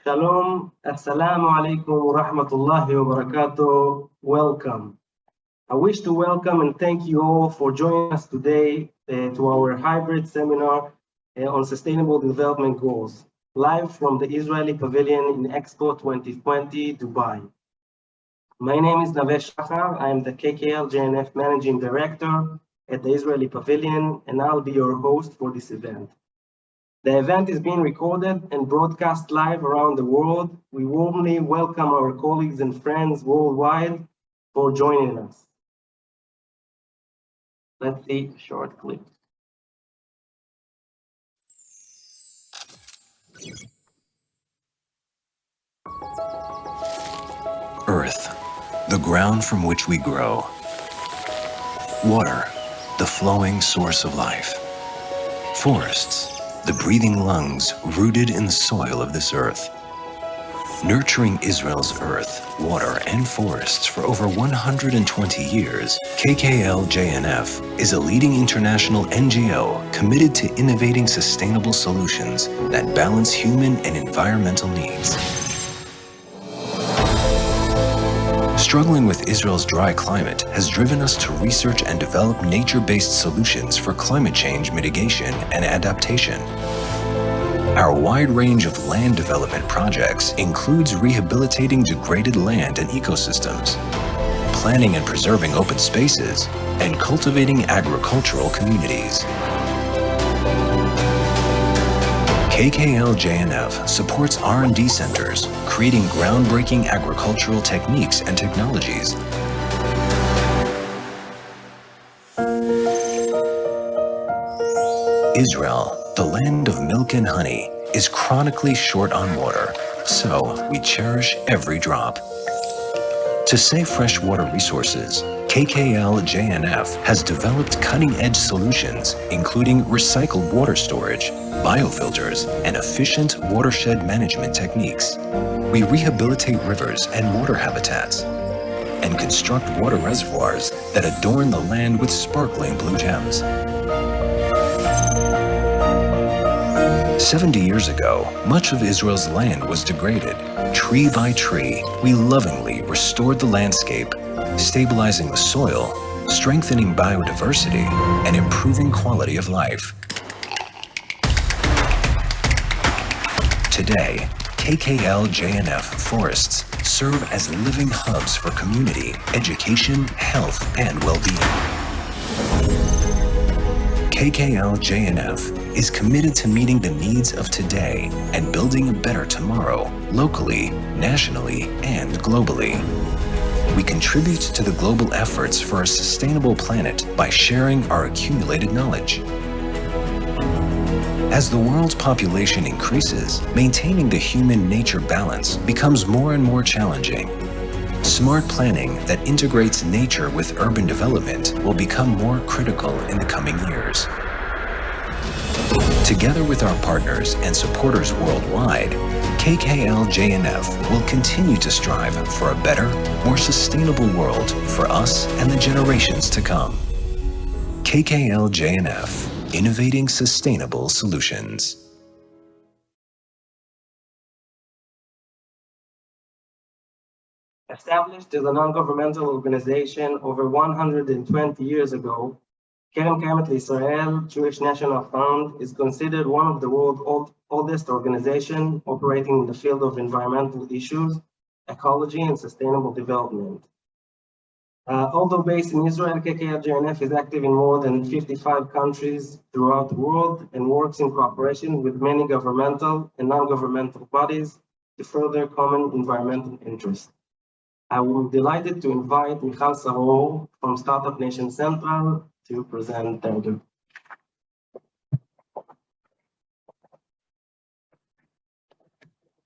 Shalom, Assalamu alaikum wa rahmatullahi wa barakatuh. Welcome. I wish to welcome and thank you all for joining us today to our hybrid seminar on Sustainable Development Goals, live from the Israeli Pavilion in Expo 2020 Dubai. My name is Navesh Shachar. I am the KKL JNF Managing Director at the Israeli Pavilion, and I'll be your host for this event. The event is being recorded and broadcast live around the world. We warmly welcome our colleagues and friends worldwide for joining us. Let's see a short clip. Earth, the ground from which we grow. Water, the flowing source of life. Forests, the breathing lungs rooted in the soil of this earth. Nurturing Israel's earth, water, and forests for over 120 years, KKL-JNF is a leading international NGO committed to innovating sustainable solutions that balance human and environmental needs. Struggling with Israel's dry climate has driven us to research and develop nature-based solutions for climate change mitigation and adaptation. Our wide range of land development projects includes rehabilitating degraded land and ecosystems, planning and preserving open spaces, and cultivating agricultural communities. KKL-JNF supports R&D centers, creating groundbreaking agricultural techniques and technologies. Israel, the land of milk and honey, is chronically short on water, so we cherish every drop. To save freshwater resources, KKL-JNF has developed cutting-edge solutions, including recycled water storage, biofilters, and efficient watershed management techniques. We rehabilitate rivers and water habitats, and construct water reservoirs that adorn the land with sparkling blue gems. 70 years ago, much of Israel's land was degraded. Tree by tree, we lovingly restored the landscape, stabilizing the soil, strengthening biodiversity, and improving quality of life. Today, KKL-JNF forests serve as living hubs for community, education, health, and well-being. KKL-JNF is committed to meeting the needs of today and building a better tomorrow, locally, nationally, and globally. We contribute to the global efforts for a sustainable planet by sharing our accumulated knowledge. As the world's population increases, maintaining the human-nature balance becomes more and more challenging. Smart planning that integrates nature with urban development will become more critical in the coming years. Together with our partners and supporters worldwide, KKL-JNF will continue to strive for a better, more sustainable world for us and the generations to come. KKL-JNF, innovating sustainable solutions. Established as a non-governmental organization over 120 years ago, Keren Kayemet L'Israel Jewish National Fund is considered one of the world's oldest organizations operating in the field of environmental issues, ecology, and sustainable development. Although based in Israel, KKL-JNF is active in more than 55 countries throughout the world and works in cooperation with many governmental and non-governmental bodies to further common environmental interests. I am delighted to invite Michal Saror from Startup Nation Central to present their group.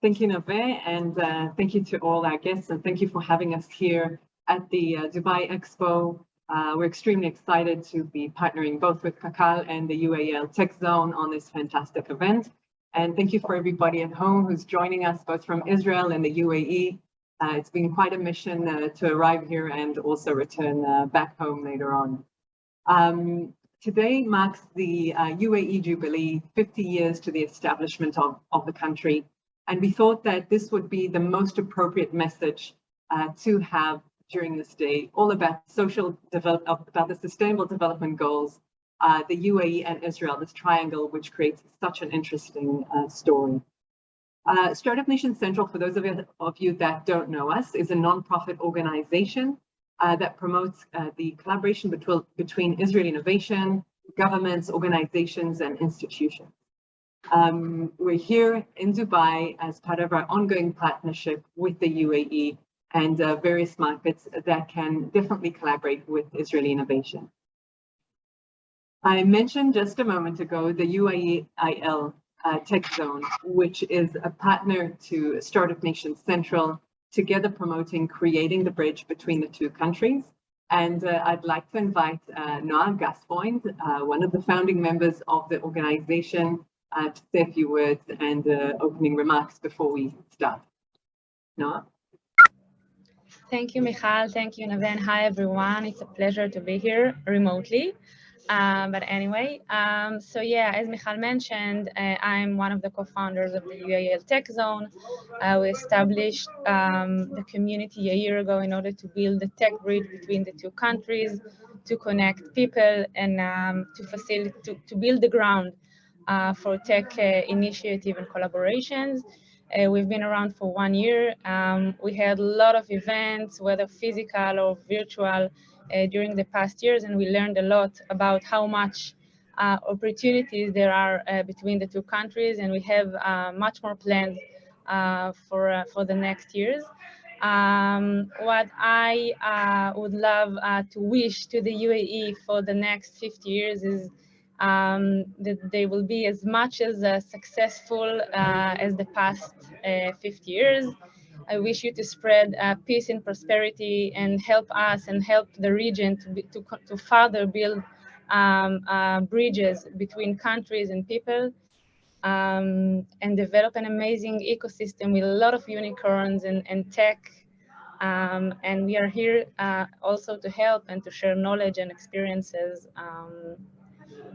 Thank you, Nave, and thank you to all our guests, and thank you for having us here at the Dubai Expo. We're extremely excited to be partnering both with Kakal and the UAL Tech Zone on this fantastic event. And thank you for everybody at home who's joining us, both from Israel and the UAE. It's been quite a mission to arrive here and also return back home later on. Today marks the UAE Jubilee, 50 years to the establishment of the country. And we thought that this would be the most appropriate message to have during this day, all about about the Sustainable Development Goals, the UAE and Israel, this triangle, which creates such an interesting story. Startup Nation Central, for those of you that don't know us, is a nonprofit organization that promotes the collaboration between Israeli innovation, governments, organizations, and institutions. We're here in Dubai as part of our ongoing partnership with the UAE and various markets that can definitely collaborate with Israeli innovation. I mentioned just a moment ago the UAE-IL Tech Zone, which is a partner to Startup Nation Central, together promoting creating the bridge between the two countries. And I'd like to invite Noah Gascoigne, one of the founding members of the organization, to say a few words and opening remarks before we start. Noah? Thank you, Michal. Thank you, Naven. Hi, everyone. It's a pleasure to be here remotely. But anyway, so yeah, as Michal mentioned, I'm one of the co-founders of the UAE Tech Zone. We established the community a year ago in order to build the tech bridge between the two countries, to connect people and to build the ground for tech initiative and collaborations. We've been around for 1 year. We had a lot of events, whether physical or virtual, during the past years, and we learned a lot about how much opportunities there are between the two countries, and we have much more plans for the next years. What I would love to wish to the UAE for the next 50 years is that they will be as much as successful as the past 50 years. I wish you to spread peace and prosperity and help us and help the region to further build bridges between countries and people, and develop an amazing ecosystem with a lot of unicorns and tech. And we are here also to help and to share knowledge and experiences.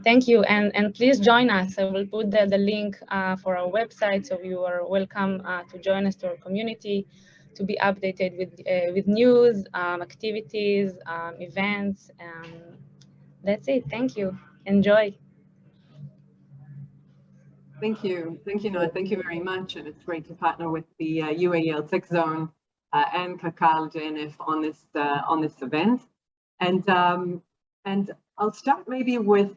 Thank you, and please join us. I will put the link for our website, so you are welcome to join us to our community, to be updated with news, activities, events. That's it. Thank you. Enjoy. Thank you, Noah. Thank you very much, and it's great to partner with the UAE Tech Zone and Kakal JNF on this event. And I'll start maybe with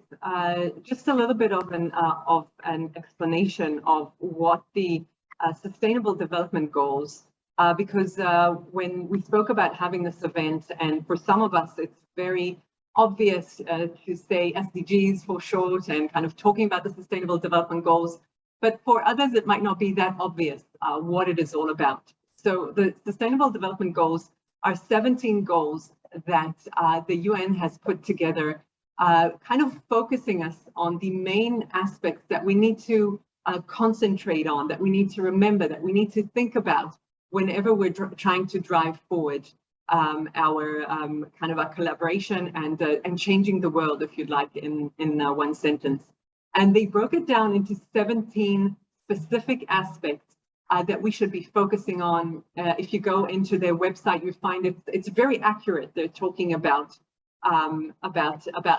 just a little bit of an explanation of what the Sustainable Development Goals, because when we spoke about having this event, and for some of us, it's very obvious to say SDGs for short and kind of talking about the Sustainable Development Goals, but for others, it might not be that obvious what it is all about. So the Sustainable Development Goals are 17 goals that the UN has put together, kind of focusing us on the main aspects that we need to concentrate on, that we need to remember, that we need to think about whenever we're trying to drive forward our kind of our collaboration and changing the world, if you'd like, in one sentence. And they broke it down into 17 specific aspects that we should be focusing on. If you go into their website, you find it's very accurate. They're talking about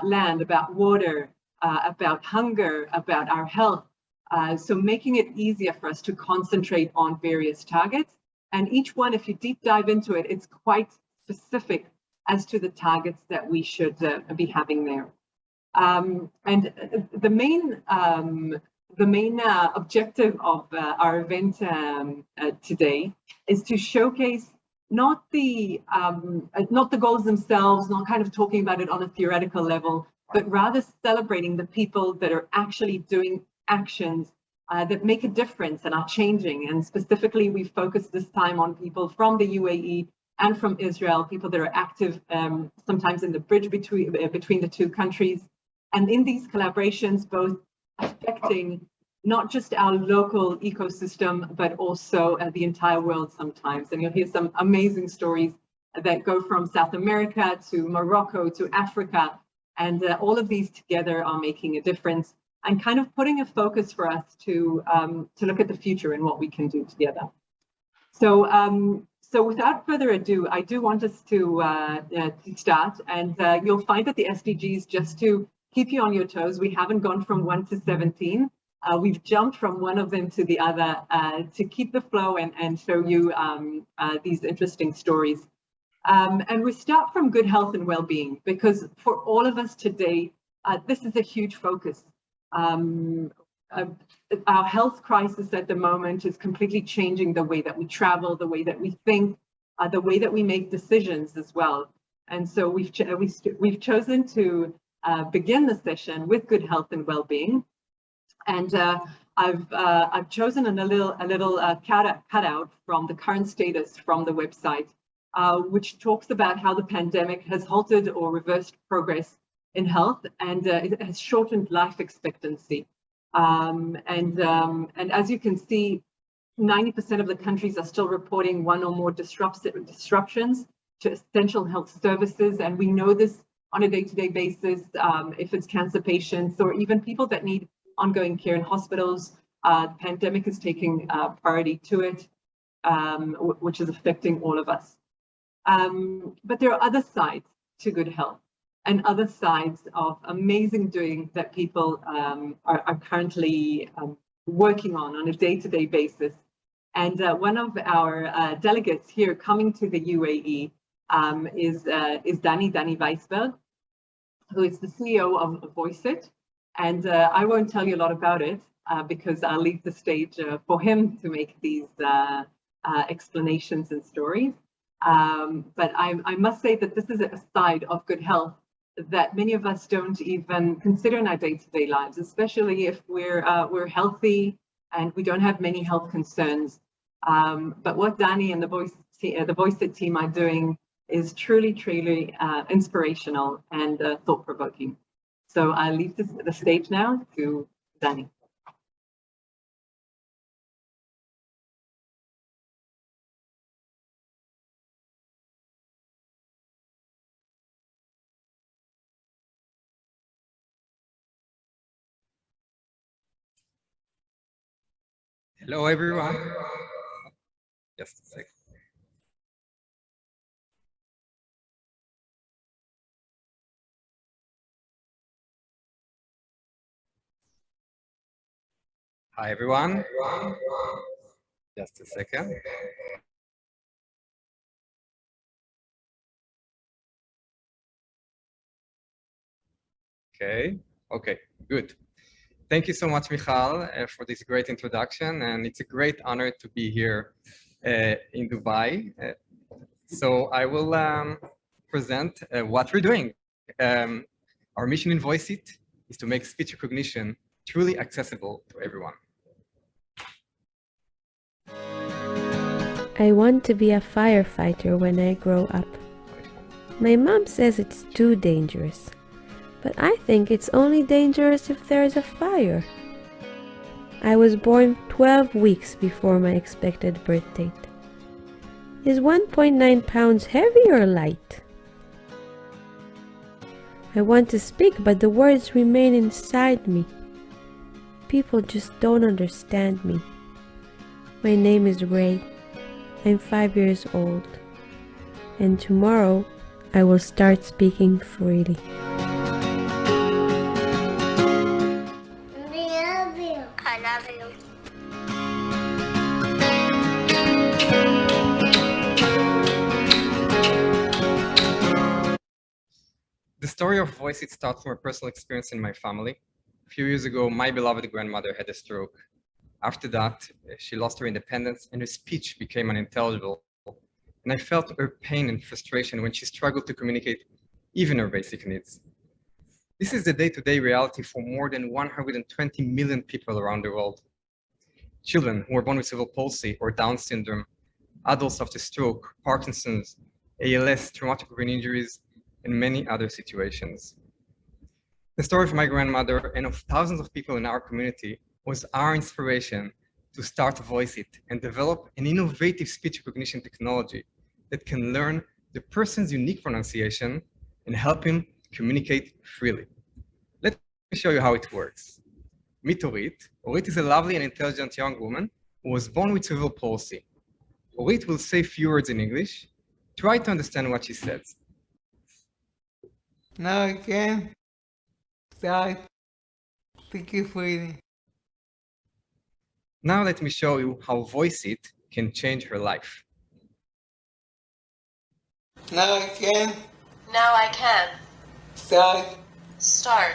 land, about water, about hunger, about our health. So making it easier for us to concentrate on various targets. And each one, if you deep dive into it, it's quite specific as to the targets that we should be having there. And the main objective of our event today is to showcase not the goals themselves, not kind of talking about it on a theoretical level, but rather celebrating the people that are actually doing actions that make a difference and are changing. And specifically, we focus this time on people from the UAE and from Israel, people that are active sometimes in the bridge between the two countries. And in these collaborations, both affecting not just our local ecosystem, but also the entire world sometimes. And you'll hear some amazing stories that go from South America to Morocco to Africa. And all of these together are making a difference. and kind of putting a focus for us to look at the future and what we can do together. So without further ado, I do want us to start, and you'll find that the SDGs, just to keep you on your toes, we haven't gone from 1 to 17. We've jumped from one of them to the other to keep the flow and show you these interesting stories. And we start from good health and well-being, because for all of us today, this is a huge focus. Our health crisis at the moment is completely changing the way that we travel, the way that we think, the way that we make decisions as well. And so we've chosen to begin the session with good health and well-being. And I've chosen a little cutout from the current status from the website, which talks about how the pandemic has halted or reversed progress in health, and it has shortened life expectancy. And as you can see, 90% of the countries are still reporting one or more disruptions to essential health services. And we know this on a day-to-day basis, if it's cancer patients or even people that need ongoing care in hospitals. The pandemic is taking priority to it, which is affecting all of us. But there are other sides to good health, and other sides of amazing doing that people are currently working on a day-to-day basis. And one of our delegates here coming to the UAE is Dani Weisberg, who is the CEO of VoiceIt. And I won't tell you a lot about it because I'll leave the stage for him to make these explanations and stories. But I must say that this is a side of good health that many of us don't even consider in our day-to-day lives, especially if we're healthy and we don't have many health concerns. But what Dani and the VoiceIt team are doing is truly inspirational and thought-provoking. So I'll leave the stage now to Dani. Hello, everyone. Just a second. Hi, everyone. Just a second. Okay, good. Thank you so much, Michal, for this great introduction, and it's a great honor to be here in Dubai. So I will present what we're doing. Our mission in VoiceIt is to make speech recognition truly accessible to everyone. I want to be a firefighter when I grow up. My mom says it's too dangerous, but I think it's only dangerous if there is a fire. I was born 12 weeks before my expected birth date. Is 1.9 pounds heavy or light? I want to speak, but the words remain inside me. People just don't understand me. My name is Ray. I'm 5 years old. And tomorrow, I will start speaking freely. I love you. The story of VoiceIt starts from a personal experience in my family. A few years ago, my beloved grandmother had a stroke. After that, she lost her independence and her speech became unintelligible. And I felt her pain and frustration when she struggled to communicate even her basic needs. This is the day-to-day reality for more than 120 million people around the world. Children who are born with cerebral palsy or Down syndrome, adults after stroke, Parkinson's, ALS, traumatic brain injuries, and many other situations. The story of my grandmother and of thousands of people in our community was our inspiration to start VoiceIt and develop an innovative speech recognition technology that can learn the person's unique pronunciation and help him communicate freely. Let me show you how it works. Meet Orit. Orit is a lovely and intelligent young woman who was born with cerebral palsy. Orit will say few words in English. Try to understand what she says. Now I can start speaking freely. Now let me show you how Voice It can change her life. Now I can Now I can start start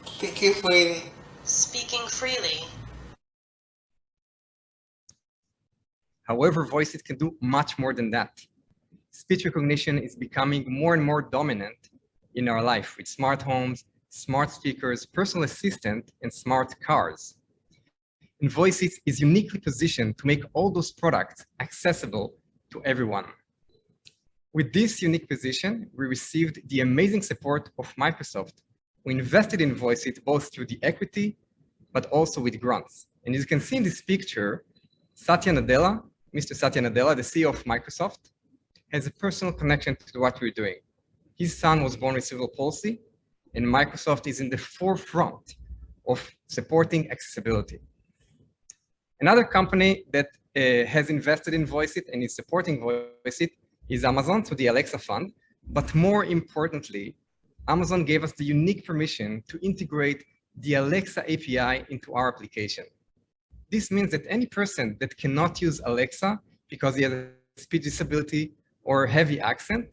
speaking freely. speaking freely. However, Voice It can do much more than that. Speech recognition is becoming more and more dominant in our life with smart homes, smart speakers, personal assistant, and smart cars. And Voice It is uniquely positioned to make all those products accessible to everyone. With this unique position, we received the amazing support of Microsoft. We invested in Voice It both through the equity, but also with grants. And as you can see in this picture, Satya Nadella, Mr. Satya Nadella, the CEO of Microsoft, has a personal connection to what we're doing. His son was born with cerebral palsy, and Microsoft is in the forefront of supporting accessibility. Another company that has invested in Voice It and is supporting Voice It is Amazon through the Alexa Fund. But more importantly, Amazon gave us the unique permission to integrate the Alexa API into our application. This means that any person that cannot use Alexa because he has a speech disability or heavy accent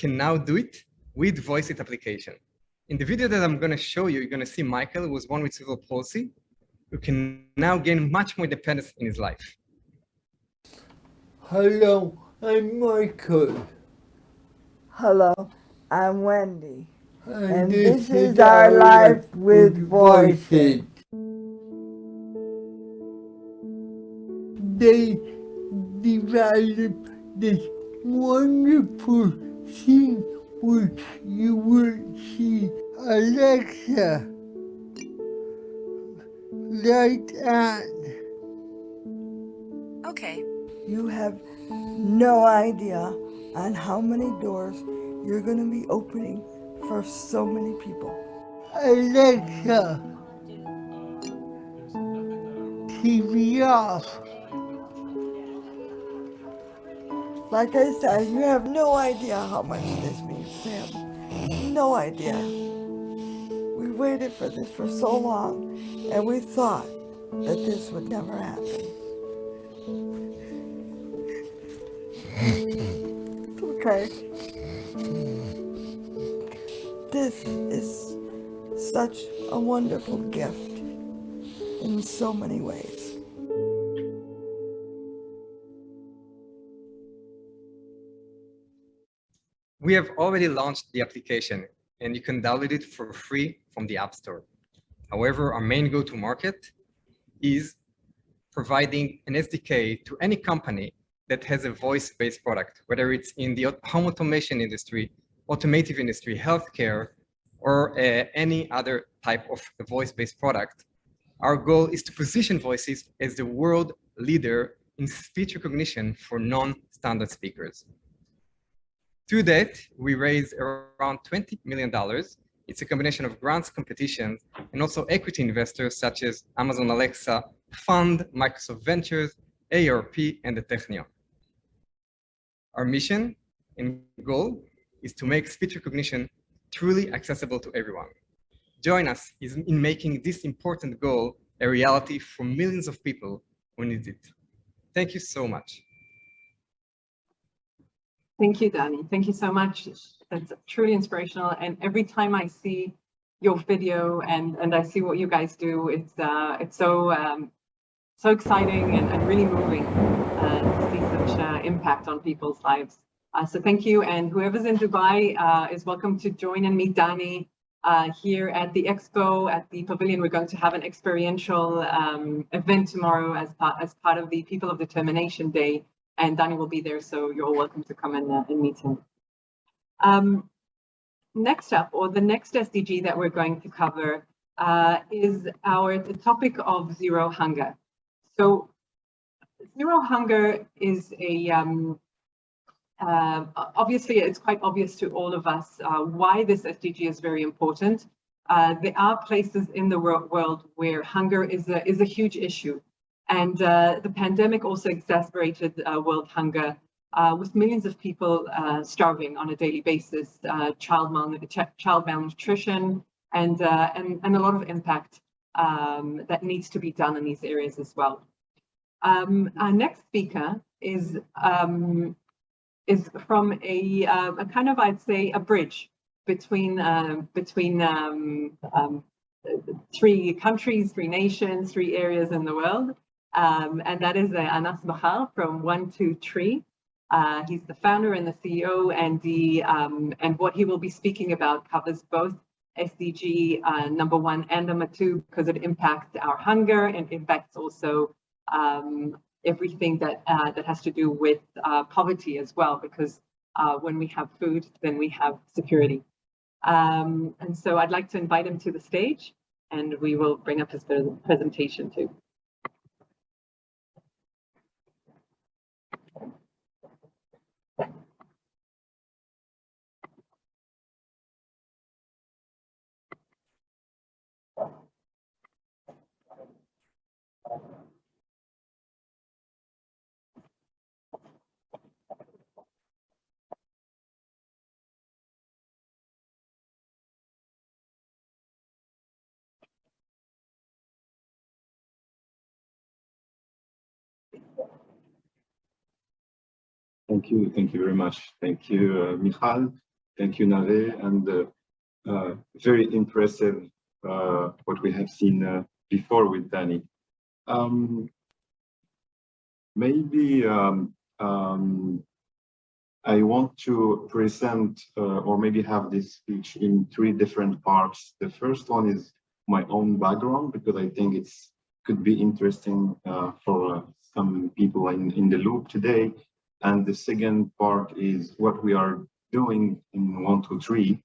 can now do it with Voice It application. In the video that I'm going to show you, you're going to see Michael, who was born with cerebral palsy, who can now gain much more independence in his life. Hello, I'm Michael. Hello, I'm Wendy. And this is our life with Voice It. They developed this wonderful thing which you will see Alexa right on. Okay. You have no idea on how many doors you're going to be opening for so many people. Alexa, TV off. Like I said, you have no idea how much this means to him. No idea. We waited for this for so long, and we thought that this would never happen. It's okay. This is such a wonderful gift in so many ways. We have already launched the application and you can download it for free from the App Store. However, our main go-to-market is providing an SDK to any company that has a voice-based product, whether it's in the home automation industry, automotive industry, healthcare, or any other type of voice-based product. Our goal is to position Voice It as the world leader in speech recognition for non-standard speakers. To date, we raised around $20 million. It's a combination of grants, competitions, and also equity investors such as Amazon Alexa Fund, Microsoft Ventures, ARP, and the Technion. Our mission and goal is to make speech recognition truly accessible to everyone. Join us in making this important goal a reality for millions of people who need it. Thank you so much. Thank you, Danny. Thank you so much. That's truly inspirational. And every time I see your video and I see what you guys do, it's so exciting and really moving to see such impact on people's lives. So thank you. And whoever's in Dubai is welcome to join and meet Danny here at the Expo at the Pavilion. We're going to have an experiential event tomorrow as part of the People of Determination Day. And Danny will be there, so you're all welcome to come and meet him. Next up, or the next SDG that we're going to cover is the topic of zero hunger. So zero hunger is obviously it's quite obvious to all of us why this SDG is very important. there are places in the world where hunger is a huge issue. And the pandemic also exacerbated world hunger, with millions of people starving on a daily basis, child malnutrition, and a lot of impact that needs to be done in these areas as well. Our next speaker is from a kind of, I'd say, a bridge between three countries, three nations, three areas in the world, and that is Anas Bahar from 123. He's the founder and the CEO, and what he will be speaking about covers both SDG number 1 and number 2, because it impacts our hunger and impacts also everything that has to do with poverty as well, because when we have food, then we have security. And so I'd like to invite him to the stage, and we will bring up his presentation too. Thank you very much. Thank you, Michal. Thank you, Nave, and very impressive what we have seen before with Danny. Maybe I want to present or maybe have this speech in 3 different parts. The first one is my own background, because I think it's could be interesting for some people in the loop today. And the second part is what we are doing in 123.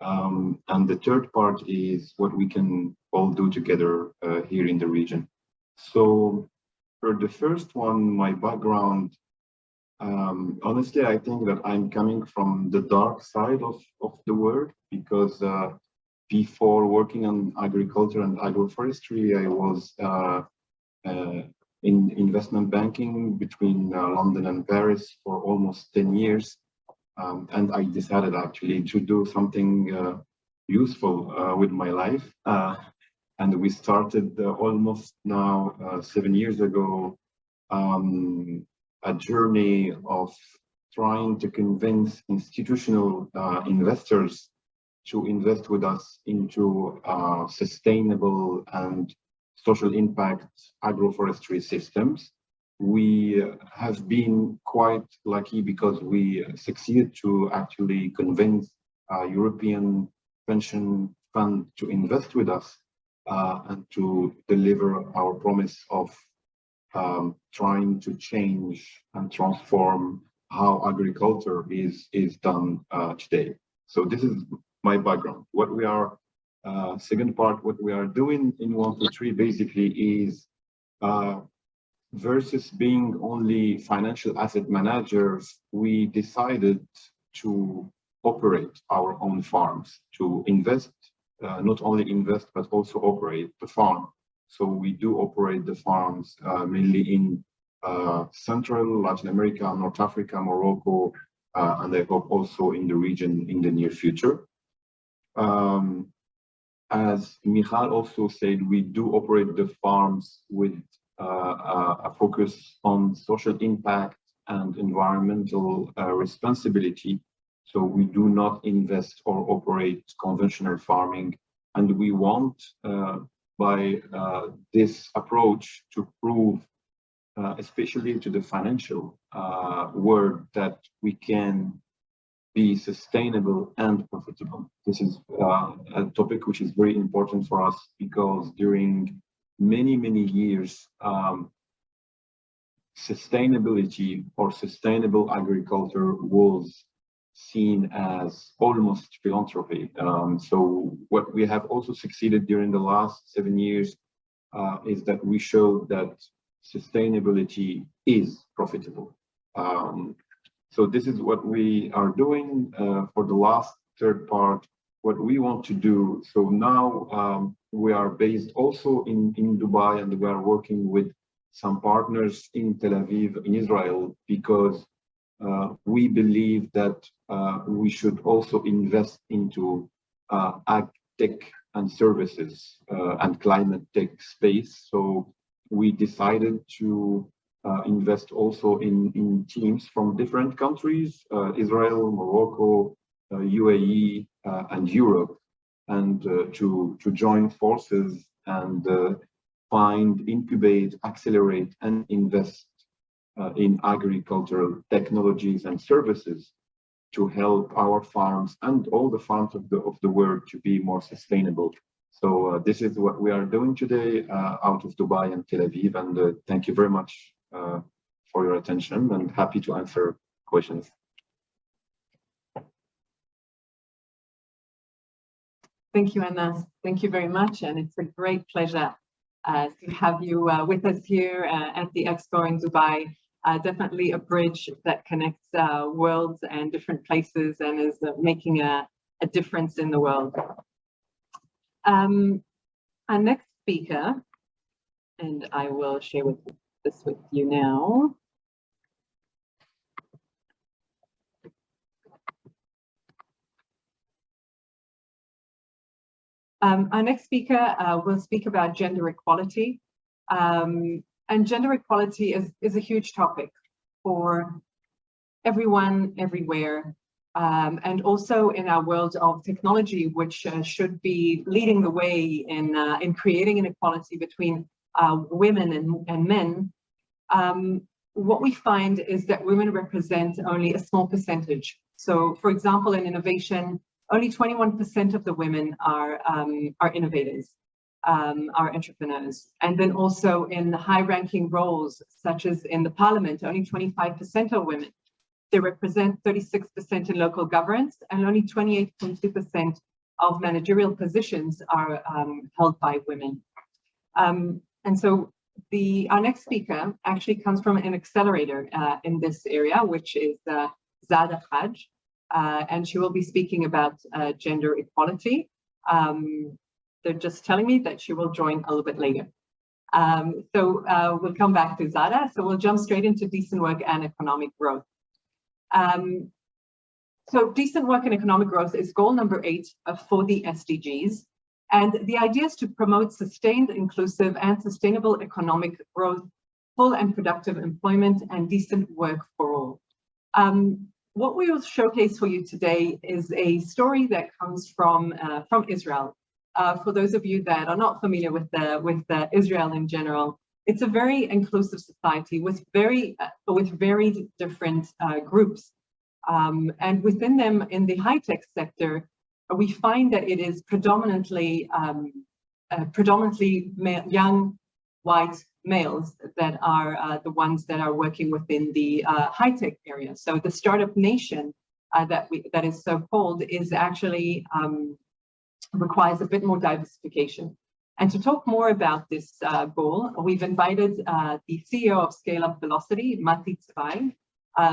And the third part is what we can all do together here in the region. So for the first one, my background, honestly, I think that I'm coming from the dark side of the world, because before working on agriculture and agroforestry, I was in investment banking between London and Paris for almost 10 years. And I decided actually to do something useful with my life. And we started almost now 7 years ago, a journey of trying to convince institutional investors to invest with us into sustainable and social impact agroforestry systems. We have been quite lucky because we succeeded to actually convince a European pension fund to invest with us and to deliver our promise of trying to change and transform how agriculture is done today. So this is my background. What we are second part, what we are doing in 123 basically is versus being only financial asset managers, we decided to operate our own farms, to invest, not only invest, but also operate the farm. So we do operate the farms mainly in Central, Latin America, North Africa, Morocco, and I hope also in the region in the near future. As Michal also said, we do operate the farms with a focus on social impact and environmental responsibility. So we do not invest or operate conventional farming. And we want, by this approach, to prove, especially to the financial world, that we can be sustainable and profitable. This is a topic which is very important for us, because during many years, sustainability or sustainable agriculture was seen as almost philanthropy. So what we have also succeeded during the last 7 years is that we showed that sustainability is profitable. So this is what we are doing. For the last third part, what we want to do. So now we are based also in Dubai, and we are working with some partners in Tel Aviv, in Israel, because we believe that we should also invest into ag tech and services and climate tech space. So we decided to invest also in teams from different countries, Israel, Morocco, UAE, and Europe, and to join forces and find, incubate, accelerate, and invest in agricultural technologies and services to help our farms and all the farms of the world to be more sustainable. So this is what we are doing today out of Dubai and Tel Aviv, and thank you very much for your attention, and happy to answer questions. Thank you, Anas. Thank you very much, and it's a great pleasure to have you with us here at the Expo in Dubai. Definitely a bridge that connects worlds and different places, and is making a difference in the world. Our next speaker, and I will share this with you now. Our next speaker will speak about gender equality. And gender equality is a huge topic for everyone, everywhere, and also in our world of technology, which should be leading the way in creating inequality between women and men. What we find is that women represent only a small percentage. So, for example, in innovation, only 21% of the women are innovators, are entrepreneurs. And then also in high-ranking roles, such as in the parliament, only 25% are women. They represent 36% in local governance, and only 28.2% of managerial positions are held by women. And so our next speaker actually comes from an accelerator in this area, which is Zada Haj. And she will be speaking about gender equality. They're just telling me that she will join a little bit later. So we'll come back to Zada. So we'll jump straight into decent work and economic growth. So decent work and economic growth is goal number 8 for the SDGs. And the idea is to promote sustained, inclusive, and sustainable economic growth, full and productive employment, and decent work for all. What we will showcase for you today is a story that comes from Israel. For those of you that are not familiar with Israel in general, it's a very inclusive society with very different groups, and within them, in the high-tech sector, we find that it is predominantly young white males that are the ones that are working within the high-tech area. So the startup nation that is so called is actually requires a bit more diversification. And to talk more about this goal, we've invited the CEO of Scale Up Velocity, Mati Tzvai,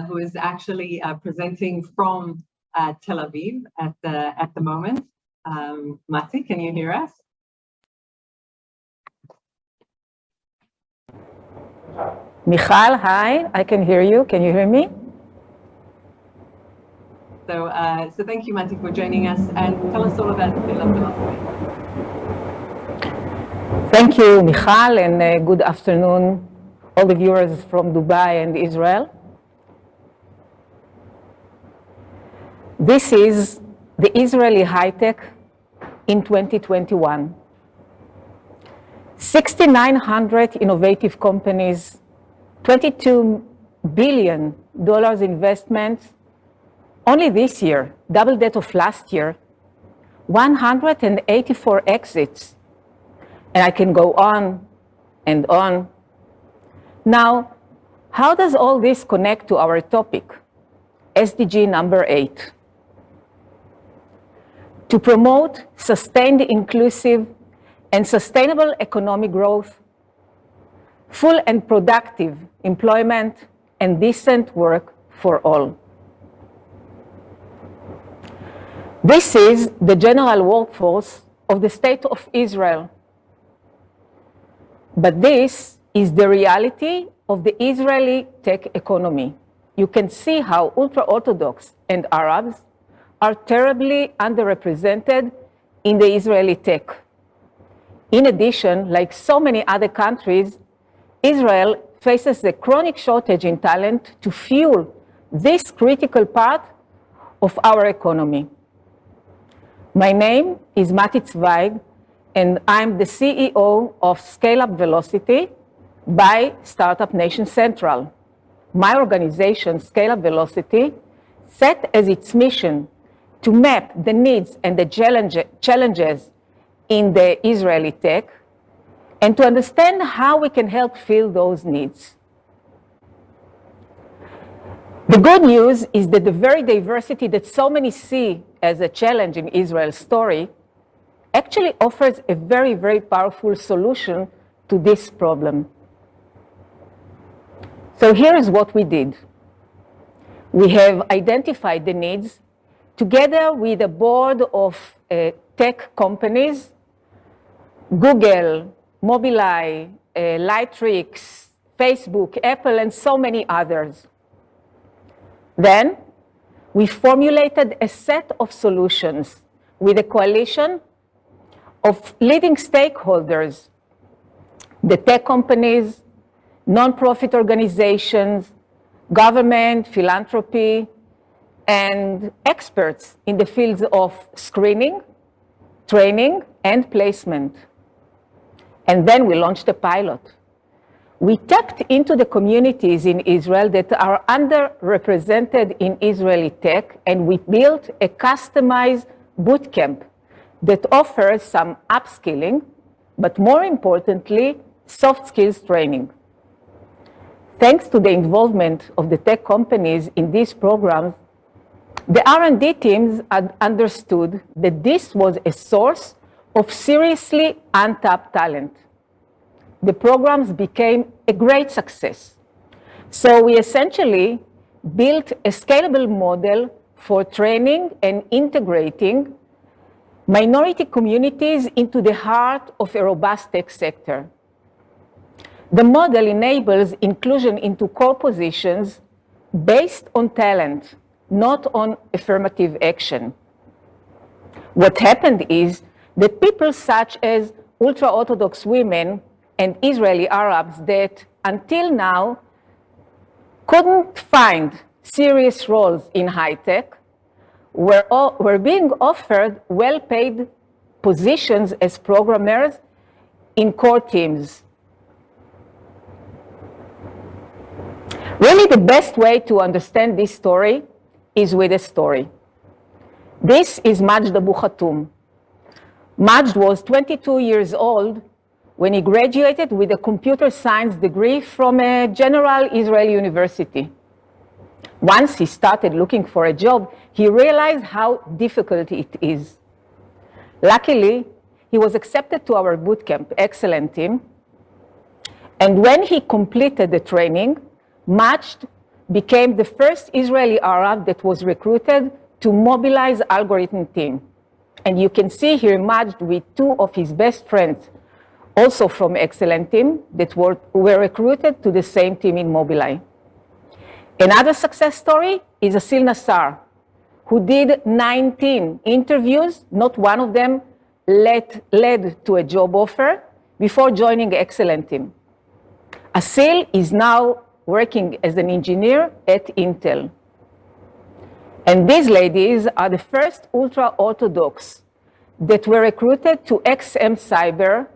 who is actually presenting from Tel Aviv at the moment. Mati, can you hear us? Michal, hi, I can hear you. Can you hear me? So, so thank you, Mati, for joining us, and tell us all about Scale Up Velocity. Thank you, Michal, and good afternoon, all the viewers from Dubai and Israel. This is the Israeli high-tech in 2021. 6,900 innovative companies, $22 billion investments only this year, double that of last year, 184 exits, and I can go on and on. Now, how does all this connect to our topic, SDG number 8? To promote sustained, inclusive, and sustainable economic growth, full and productive employment, and decent work for all. This is the general workforce of the State of Israel. But this is the reality of the Israeli tech economy. You can see how ultra-Orthodox and Arabs are terribly underrepresented in the Israeli tech. In addition, like so many other countries, Israel faces a chronic shortage in talent to fuel this critical part of our economy. My name is Mati Zweig, and I'm the CEO of Scale Up Velocity by Startup Nation Central. My organization, Scale Up Velocity, set as its mission to map the needs and the challenges in the Israeli tech and to understand how we can help fill those needs. The good news is that the very diversity that so many see as a challenge in Israel's story actually offers a very, very powerful solution to this problem. So here's what we did. We have identified the needs together with a board of tech companies, Google, Mobileye, Lightrix, Facebook, Apple, and so many others. Then we formulated a set of solutions with a coalition of leading stakeholders, the tech companies, nonprofit organizations, government, philanthropy, and experts in the fields of screening, training, and placement. And then we launched a pilot. We tapped into the communities in Israel that are underrepresented in Israeli tech, and we built a customized bootcamp that offers some upskilling, but more importantly, soft skills training. Thanks to the involvement of the tech companies in these programs, the R&D teams had understood that this was a source of seriously untapped talent. The programs became a great success. So we essentially built a scalable model for training and integrating minority communities into the heart of a robust tech sector. The model enables inclusion into core positions based on talent, not on affirmative action. What happened is that people such as ultra-Orthodox women and Israeli Arabs that until now couldn't find serious roles in high tech were being offered well-paid positions as programmers in core teams. Really, the best way to understand this story is with a story. This is Majd Abu Khatum. Majd was 22 years old when he graduated with a computer science degree from a general Israeli university. Once he started looking for a job, he realized how difficult it is. Luckily, he was accepted to our bootcamp, excellent team. And when he completed the training, Majd became the first Israeli Arab that was recruited to mobilize algorithm team. And you can see here Majd with two of his best friends, also from excellent team, that were recruited to the same team in Mobileye. Another success story is Asil Nassar, who did 19 interviews, not one of them led to a job offer before joining excellent team. Asil is now working as an engineer at Intel. And these ladies are the first ultra-Orthodox that were recruited to XM Cyber,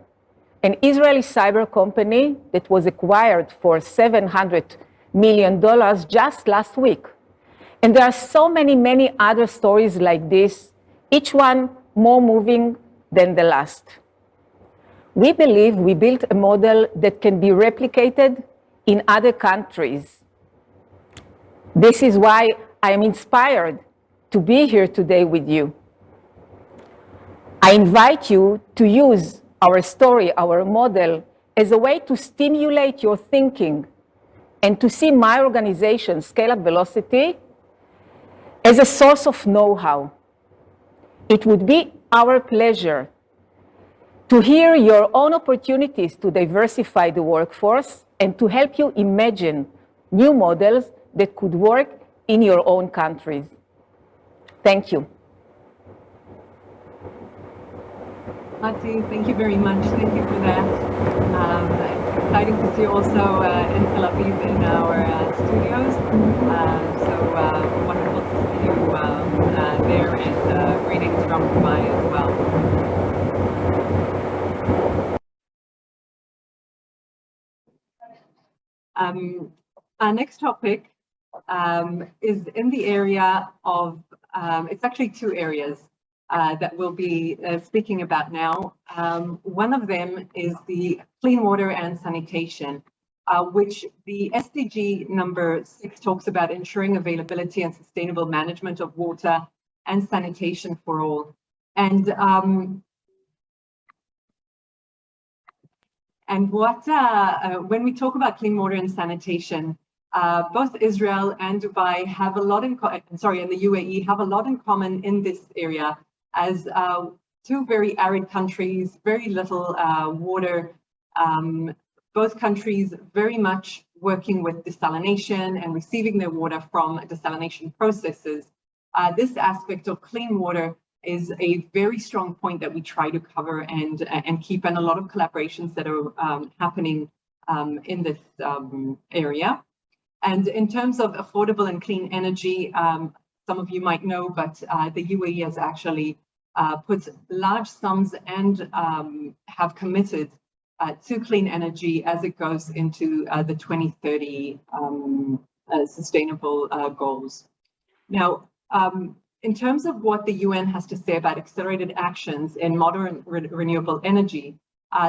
an Israeli cyber company that was acquired for $700 million just last week. And there are so many other stories like this, each one more moving than the last. We believe we built a model that can be replicated in other countries. This is why I am inspired to be here today with you. I invite you to use our story, our model, as a way to stimulate your thinking and to see my organization, Scale Up Velocity, as a source of know-how. It would be our pleasure to hear your own opportunities to diversify the workforce and to help you imagine new models that could work in your own countries. Thank you. Mati, thank you very much. Thank you for that. Exciting to see you also in Tel Aviv in our studios. Wonderful to see you there, and greetings from Dubai as well. Our next topic is in the area of, it's actually two areas that we'll be speaking about now. One of them is the clean water and sanitation, which the SDG number 6 talks about ensuring availability and sustainable management of water and sanitation for all. And when we talk about clean water and sanitation, both Israel and Dubai have a lot in and the UAE have a lot in common in this area, as two very arid countries, very little water. Both countries very much working with desalination and receiving their water from desalination processes. This aspect of clean water is a very strong point that we try to cover and keep, and a lot of collaborations that are happening in this area. And in terms of affordable and clean energy, some of you might know, but the UAE has actually put large sums and have committed to clean energy as it goes into the 2030 sustainable goals. Now, in terms of what the UN has to say about accelerated actions in modern renewable energy,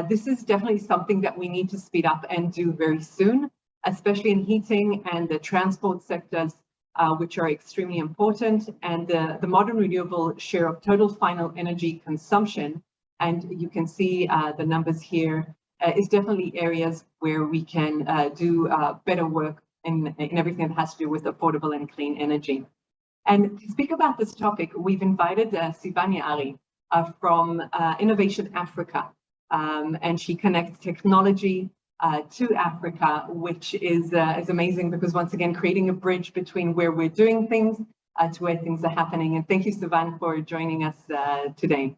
this is definitely something that we need to speed up and do very soon, especially in heating and the transport sectors, which are extremely important. And the modern renewable share of total final energy consumption, and you can see the numbers here, is definitely areas where we can do better work in everything that has to do with affordable and clean energy. And to speak about this topic, we've invited Sivan Yaari from Innovation Africa, and she connects technology to Africa, which is amazing, because once again, creating a bridge between where we're doing things to where things are happening. And thank you, Sivan, for joining us today.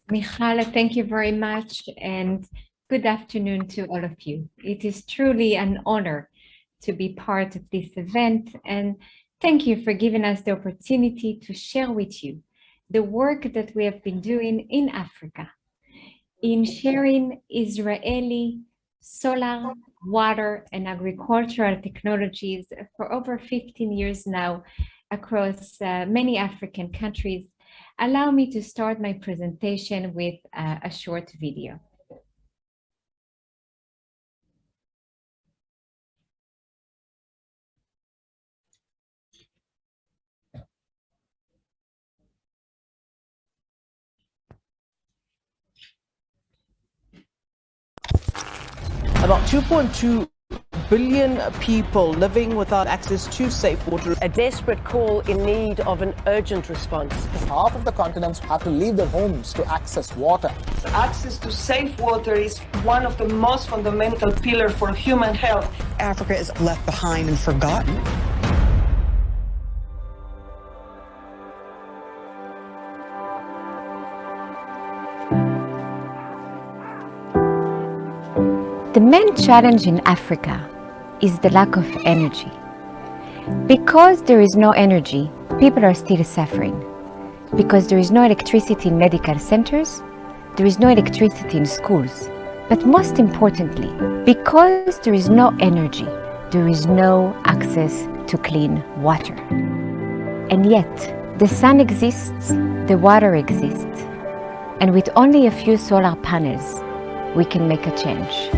Michal, thank you very much, and good afternoon to all of you. It is truly an honor to be part of this event, and thank you for giving us the opportunity to share with you the work that we have been doing in Africa in sharing Israeli solar, water, and agricultural technologies for over 15 years now across many African countries. Allow me to start my presentation with a short video. About 2.2 billion people living without access to safe water. A desperate call in need of an urgent response. Half of the continents have to leave their homes to access water. Access to safe water is one of the most fundamental pillars for human health. Africa is left behind and forgotten. The main challenge in Africa is the lack of energy. Because there is no energy, people are still suffering. Because there is no electricity in medical centers, there is no electricity in schools. But most importantly, because there is no energy, there is no access to clean water. And yet, the sun exists, the water exists, and with only a few solar panels, we can make a change.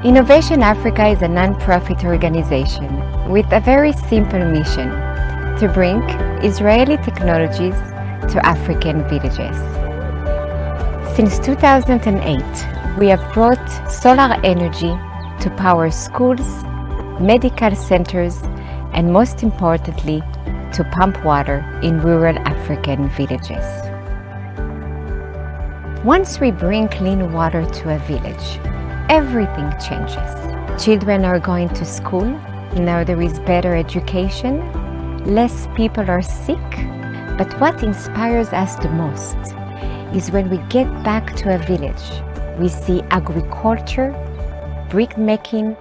Innovation Africa is a non-profit organization with a very simple mission: to bring Israeli technologies to African villages. Since 2008, we have brought solar energy to power schools, medical centers, and most importantly, to pump water in rural African villages. Once we bring clean water to a village, everything changes. Children are going to school, now there is better education, less people are sick, but what inspires us the most is when we get back to a village, we see agriculture, brick making,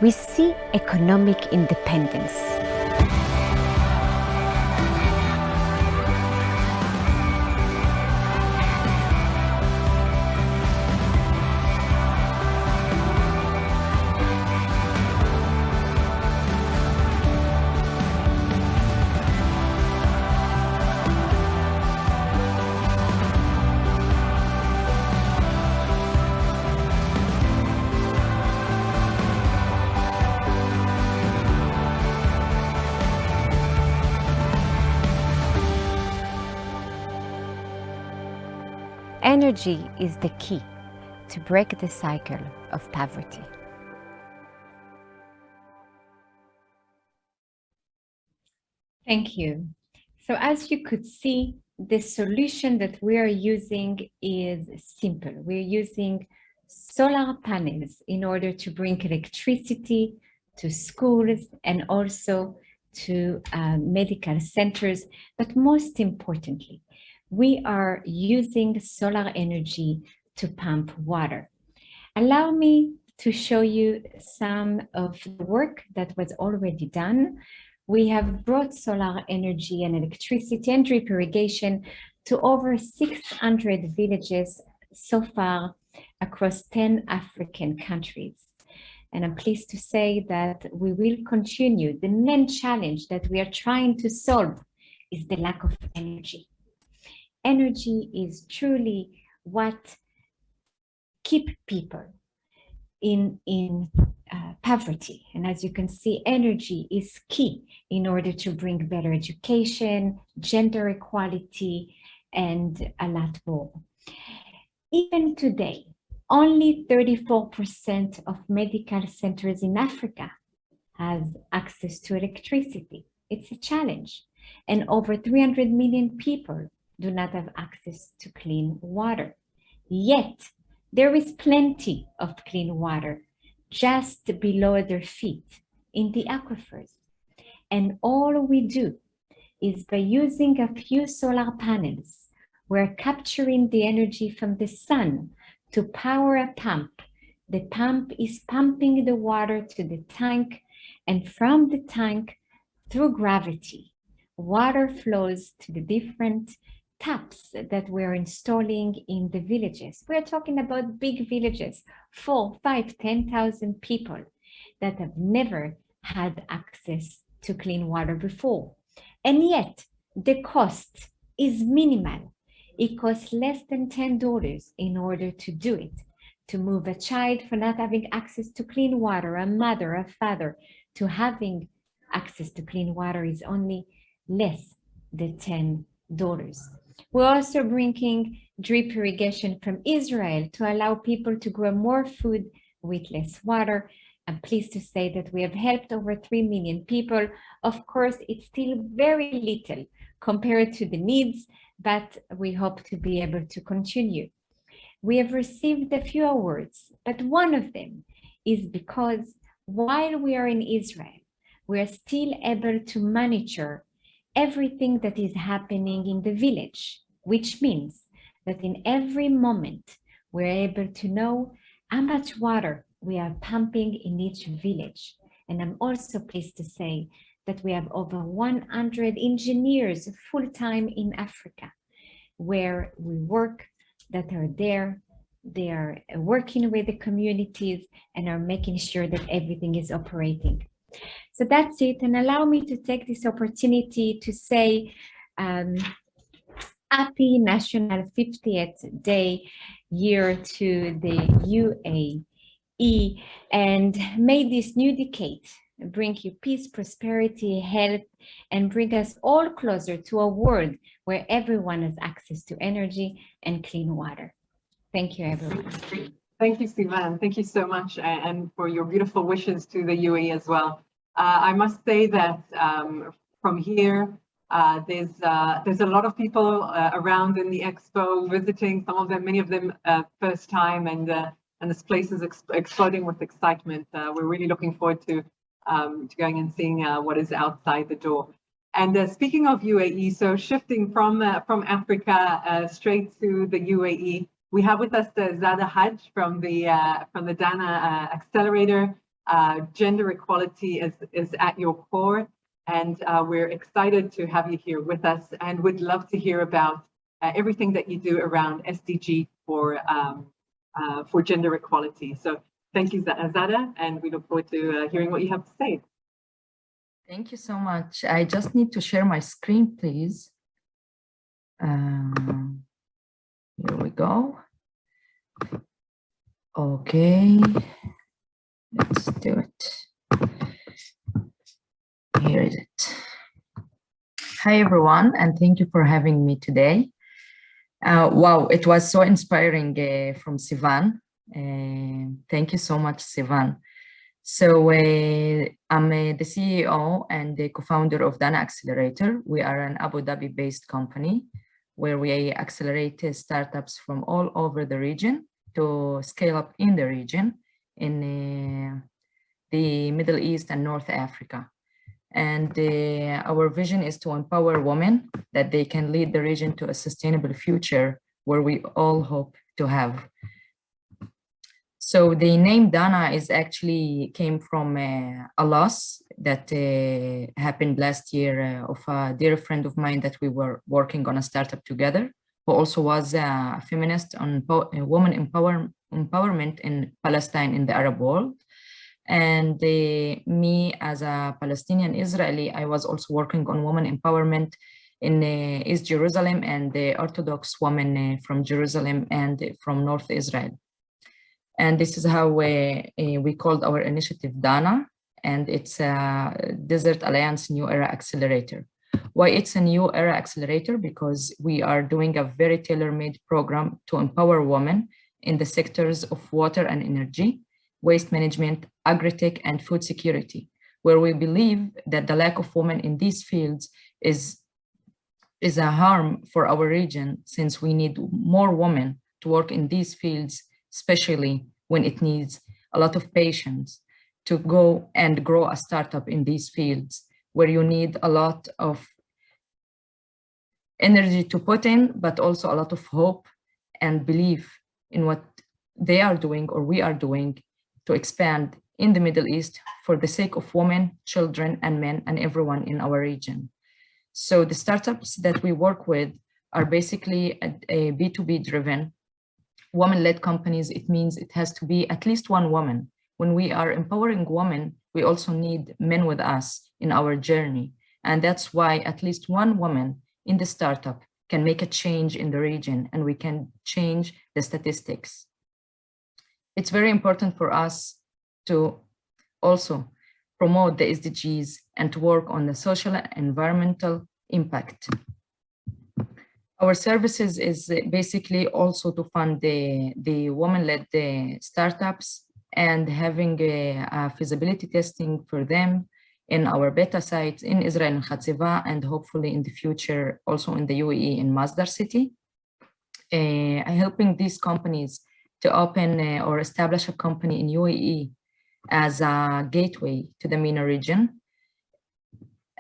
we see economic independence. Energy is the key to break the cycle of poverty. Thank you. So as you could see, the solution that we are using is simple. We're using solar panels in order to bring electricity to schools and also to medical centers. But most importantly, we are using solar energy to pump water. Allow me to show you some of the work that was already done. We have brought solar energy and electricity and drip irrigation to over 600 villages so far across 10 African countries. And I'm pleased to say that we will continue. The main challenge that we are trying to solve is the lack of energy. Energy is truly what keeps people in poverty. And as you can see, energy is key in order to bring better education, gender equality, and a lot more. Even today, only 34% of medical centers in Africa has access to electricity. It's a challenge. And over 300 million people do not have access to clean water. Yet, there is plenty of clean water just below their feet in the aquifers. And all we do is by using a few solar panels, we're capturing the energy from the sun to power a pump. The pump is pumping the water to the tank, and from the tank, through gravity, water flows to the different taps that we're installing in the villages. We're talking about big villages, 4, 5, 10,000 people that have never had access to clean water before. And yet the cost is minimal. It costs less than $10 in order to do it. To move a child for not having access to clean water, a mother, a father, to having access to clean water is only less than $10. We're also bringing drip irrigation from Israel to allow people to grow more food with less water. I'm pleased to say that we have helped over 3 million people. Of course, it's still very little compared to the needs, but we hope to be able to continue. We have received a few awards, but one of them is because while we are in Israel, we are still able to monitor everything that is happening in the village, which means that in every moment, we're able to know how much water we are pumping in each village. And I'm also pleased to say that we have over 100 engineers full-time in Africa, where we work, that are there, they are working with the communities and are making sure that everything is operating. So that's it, and allow me to take this opportunity to say happy National 50th Day year to the UAE, and may this new decade bring you peace, prosperity, health, and bring us all closer to a world where everyone has access to energy and clean water. Thank you, everyone. Thank you, Sivan. Thank you so much, and for your beautiful wishes to the UAE as well. I must say that from here. There's a lot of people around in the Expo visiting, some of them, many of them first time, and this place is exploding with excitement. We're really looking forward to going and seeing what is outside the door. And speaking of UAE, so shifting from Africa straight to the UAE, we have with us Zada Hajj from the Dana Accelerator. Gender equality is at your core, and we're excited to have you here with us, and would love to hear about everything that you do around SDG for gender equality. So thank you, Zada, and we look forward to hearing what you have to say. Thank you so much. I just need to share my screen, please. Here we go. Okay, let's do it. Here is it. Hi, everyone, and thank you for having me today. Wow, it was so inspiring from Sivan. Thank you so much, Sivan. So I'm the CEO and the co-founder of Dana Accelerator. We are an Abu Dhabi-based company where we accelerate startups from all over the region to scale up in the region in the Middle East and North Africa. And our vision is to empower women that they can lead the region to a sustainable future where we all hope to have. So the name Dana is actually came from a loss that happened last year of a dear friend of mine that we were working on a startup together, who also was a feminist on women empowerment in Palestine in the Arab world. And me as a Palestinian Israeli, I was also working on women empowerment in East Jerusalem and the Orthodox women from Jerusalem and from North Israel. And this is how we called our initiative Dana, and it's a Desert Alliance New Era Accelerator. Why it's a New Era Accelerator? Because we are doing a very tailor-made program to empower women in the sectors of water and energy, waste management, agri-tech, and food security, where we believe that the lack of women in these fields is a harm for our region, since we need more women to work in these fields, especially when it needs a lot of patience to go and grow a startup in these fields, where you need a lot of energy to put in, but also a lot of hope and belief in what they are doing or we are doing to expand in the Middle East for the sake of women, children, and men, and everyone in our region. So the startups that we work with are basically a B2B driven, woman-led companies. It means it has to be at least one woman. When we are empowering women, we also need men with us in our journey. And that's why at least one woman in the startup can make a change in the region, and we can change the statistics. It's very important for us to also promote the SDGs and to work on the social and environmental impact. Our services is basically also to fund the women-led startups and having a feasibility testing for them in our beta sites in Israel and Hatziva, and hopefully in the future also in the UAE in Masdar city. Helping these companies to open or establish a company in UAE as a gateway to the MENA region,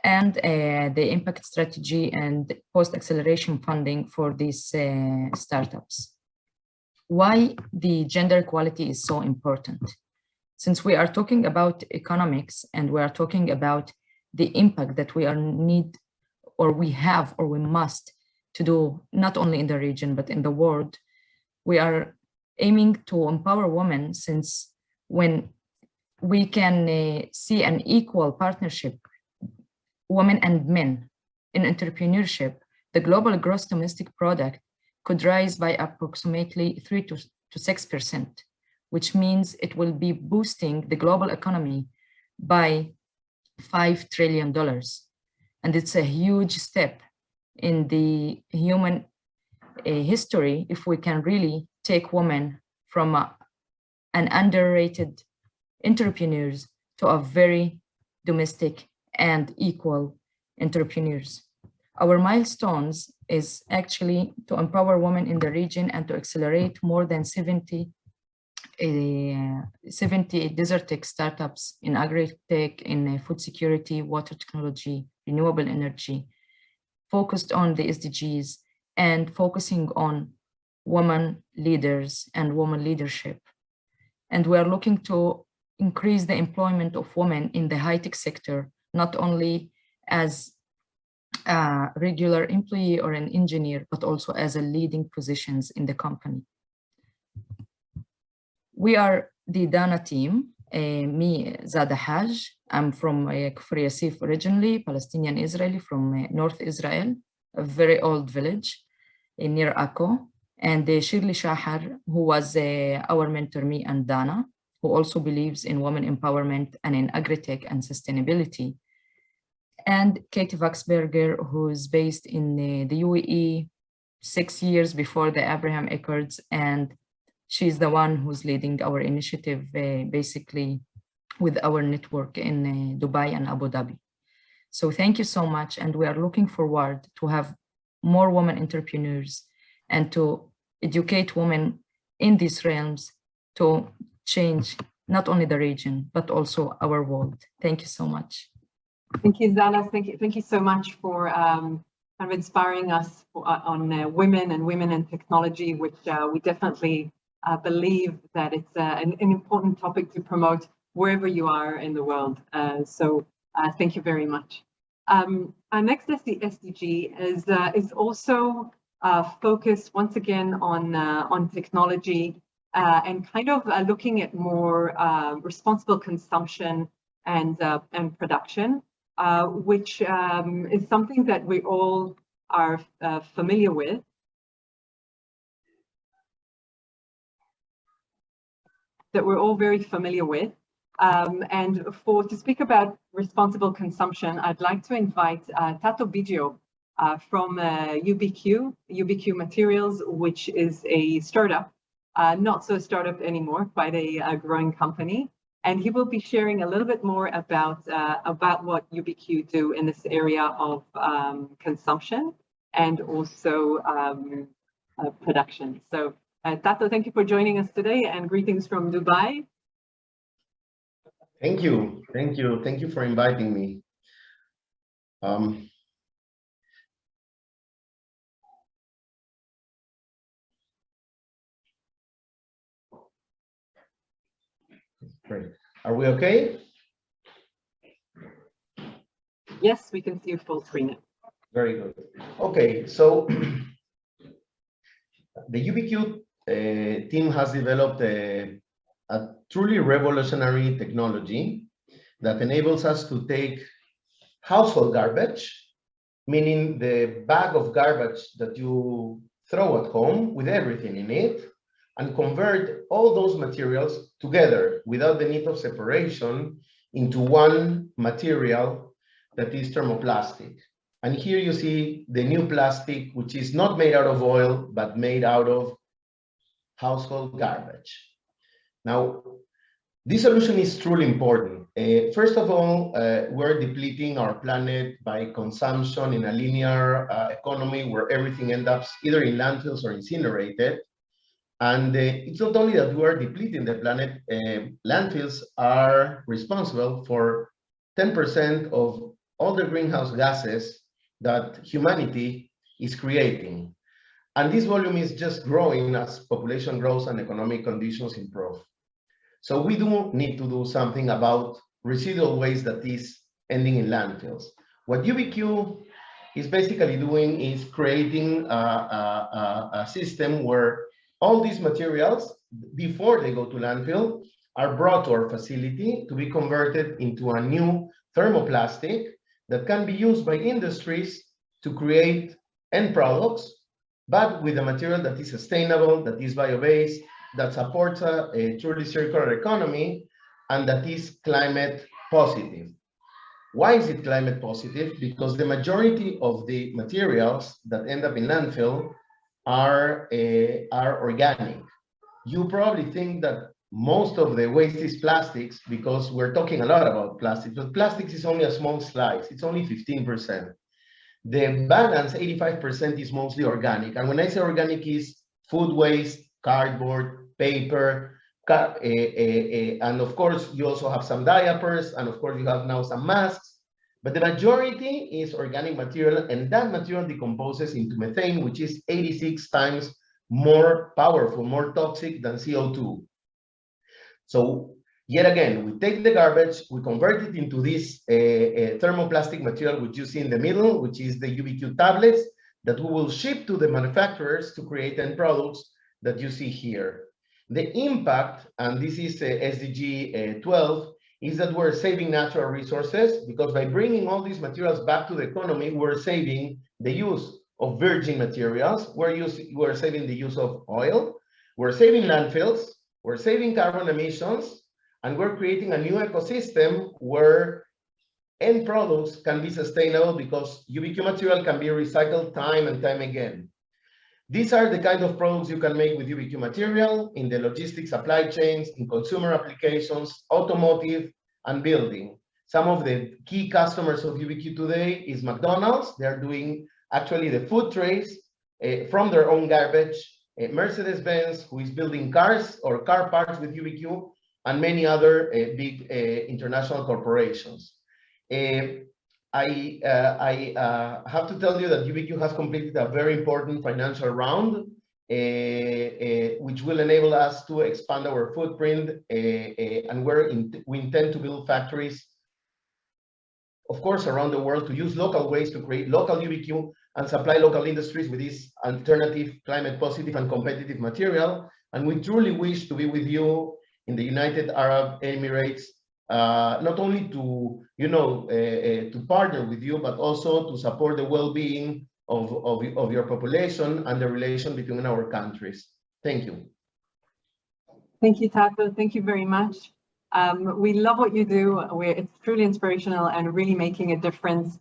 and the impact strategy and post-acceleration funding for these startups. Why the gender equality is so important? Since we are talking about economics and we are talking about the impact that we need or we have or we must to do, not only in the region, but in the world, we are aiming to empower women, since when we can see an equal partnership, women and men in entrepreneurship, the global gross domestic product could rise by approximately 3 to 6%, which means it will be boosting the global economy by $5 trillion. And it's a huge step in the human history if we can really take women from an underrated entrepreneurs to a very domestic and equal entrepreneurs. Our milestones is actually to empower women in the region and to accelerate more than 70 desert tech startups in agri-tech, in food security, water technology, renewable energy, focused on the SDGs and focusing on women leaders and women leadership. And we are looking to increase the employment of women in the high-tech sector, not only as a regular employee or an engineer, but also as a leading positions in the company. We are the Dana team. Me, Zada Haj. I'm from Kfar Yassif originally, Palestinian Israeli from North Israel, a very old village near Akko. And Shirley Shahar, who was our mentor, me and Dana, who also believes in women empowerment and in agri-tech and sustainability. And Katie Vaxberger, who is based in the UAE 6 years before the Abraham Accords, and she's the one who's leading our initiative basically with our network in Dubai and Abu Dhabi. So thank you so much, and we are looking forward to have more women entrepreneurs and to educate women in these realms to change not only the region, but also our world. Thank you so much. Thank you, Zana. Thank you so much for kind of inspiring us on women and technology, which we definitely believe that it's an important topic to promote wherever you are in the world. So thank you very much. Our next SDG is also focused once again on technology and kind of looking at more responsible consumption and production, which is something that we all are familiar with. That we're all very familiar with. And to speak about responsible consumption, I'd like to invite Tato Biggio from UBQ Materials, which is a startup, not so startup anymore, quite a growing company. And he will be sharing a little bit more about what UBQ do in this area of consumption and also production. So Tato, thank you for joining us today, and greetings from Dubai. Thank you for inviting me. Great. Are we okay? Yes, we can see you full screen. Very good. Okay, so the UBQ team has developed a truly revolutionary technology that enables us to take household garbage, meaning the bag of garbage that you throw at home with everything in it, and convert all those materials together without the need of separation into one material that is thermoplastic. And here you see the new plastic, which is not made out of oil, but made out of household garbage. Now, this solution is truly important. First of all, we're depleting our planet by consumption in a linear economy where everything ends up either in landfills or incinerated. And it's not only that we are depleting the planet, landfills are responsible for 10% of all the greenhouse gases that humanity is creating. And this volume is just growing as population grows and economic conditions improve. So we do need to do something about residual waste that is ending in landfills. What UBQ is basically doing is creating a system where all these materials, before they go to landfill, are brought to our facility to be converted into a new thermoplastic that can be used by industries to create end products, but with a material that is sustainable, that is bio-based, that supports a truly circular economy, and that is climate positive. Why is it climate positive? Because the majority of the materials that end up in landfill are organic. You probably think that most of the waste is plastics, because we're talking a lot about plastics, but plastics is only a small slice. It's only 15%. The balance, 85%, is mostly organic. And when I say organic, is food waste, cardboard, paper, and of course, you also have some diapers, and of course, you have now some masks. But the majority is organic material, and that material decomposes into methane, which is 86 times more powerful, more toxic than CO2. So yet again, we take the garbage, we convert it into this thermoplastic material, which you see in the middle, which is the UBQ tablets that we will ship to the manufacturers to create end products that you see here. The impact, and this is SDG 12, is that we're saving natural resources, because by bringing all these materials back to the economy, we're saving the use of virgin materials, we're saving the use of oil, we're saving landfills, we're saving carbon emissions, and we're creating a new ecosystem where end products can be sustainable, because UBQ material can be recycled time and time again. These are the kind of products you can make with UBQ material in the logistics supply chains, in consumer applications, automotive, and building. Some of the key customers of UBQ today is McDonald's. They're doing actually the food trays from their own garbage. Mercedes-Benz, who is building cars or car parts with UBQ, and many other big international corporations. I have to tell you that UBQ has completed a very important financial round, which will enable us to expand our footprint, and we intend to build factories, of course, around the world, to use local ways to create local UBQ and supply local industries with this alternative, climate positive and competitive material. And we truly wish to be with you in the United Arab Emirates, not only to, to partner with you, but also to support the well-being of your population and the relation between our countries. Thank you. Thank you, Tato. Thank you very much. We love what you do. It's truly inspirational and really making a difference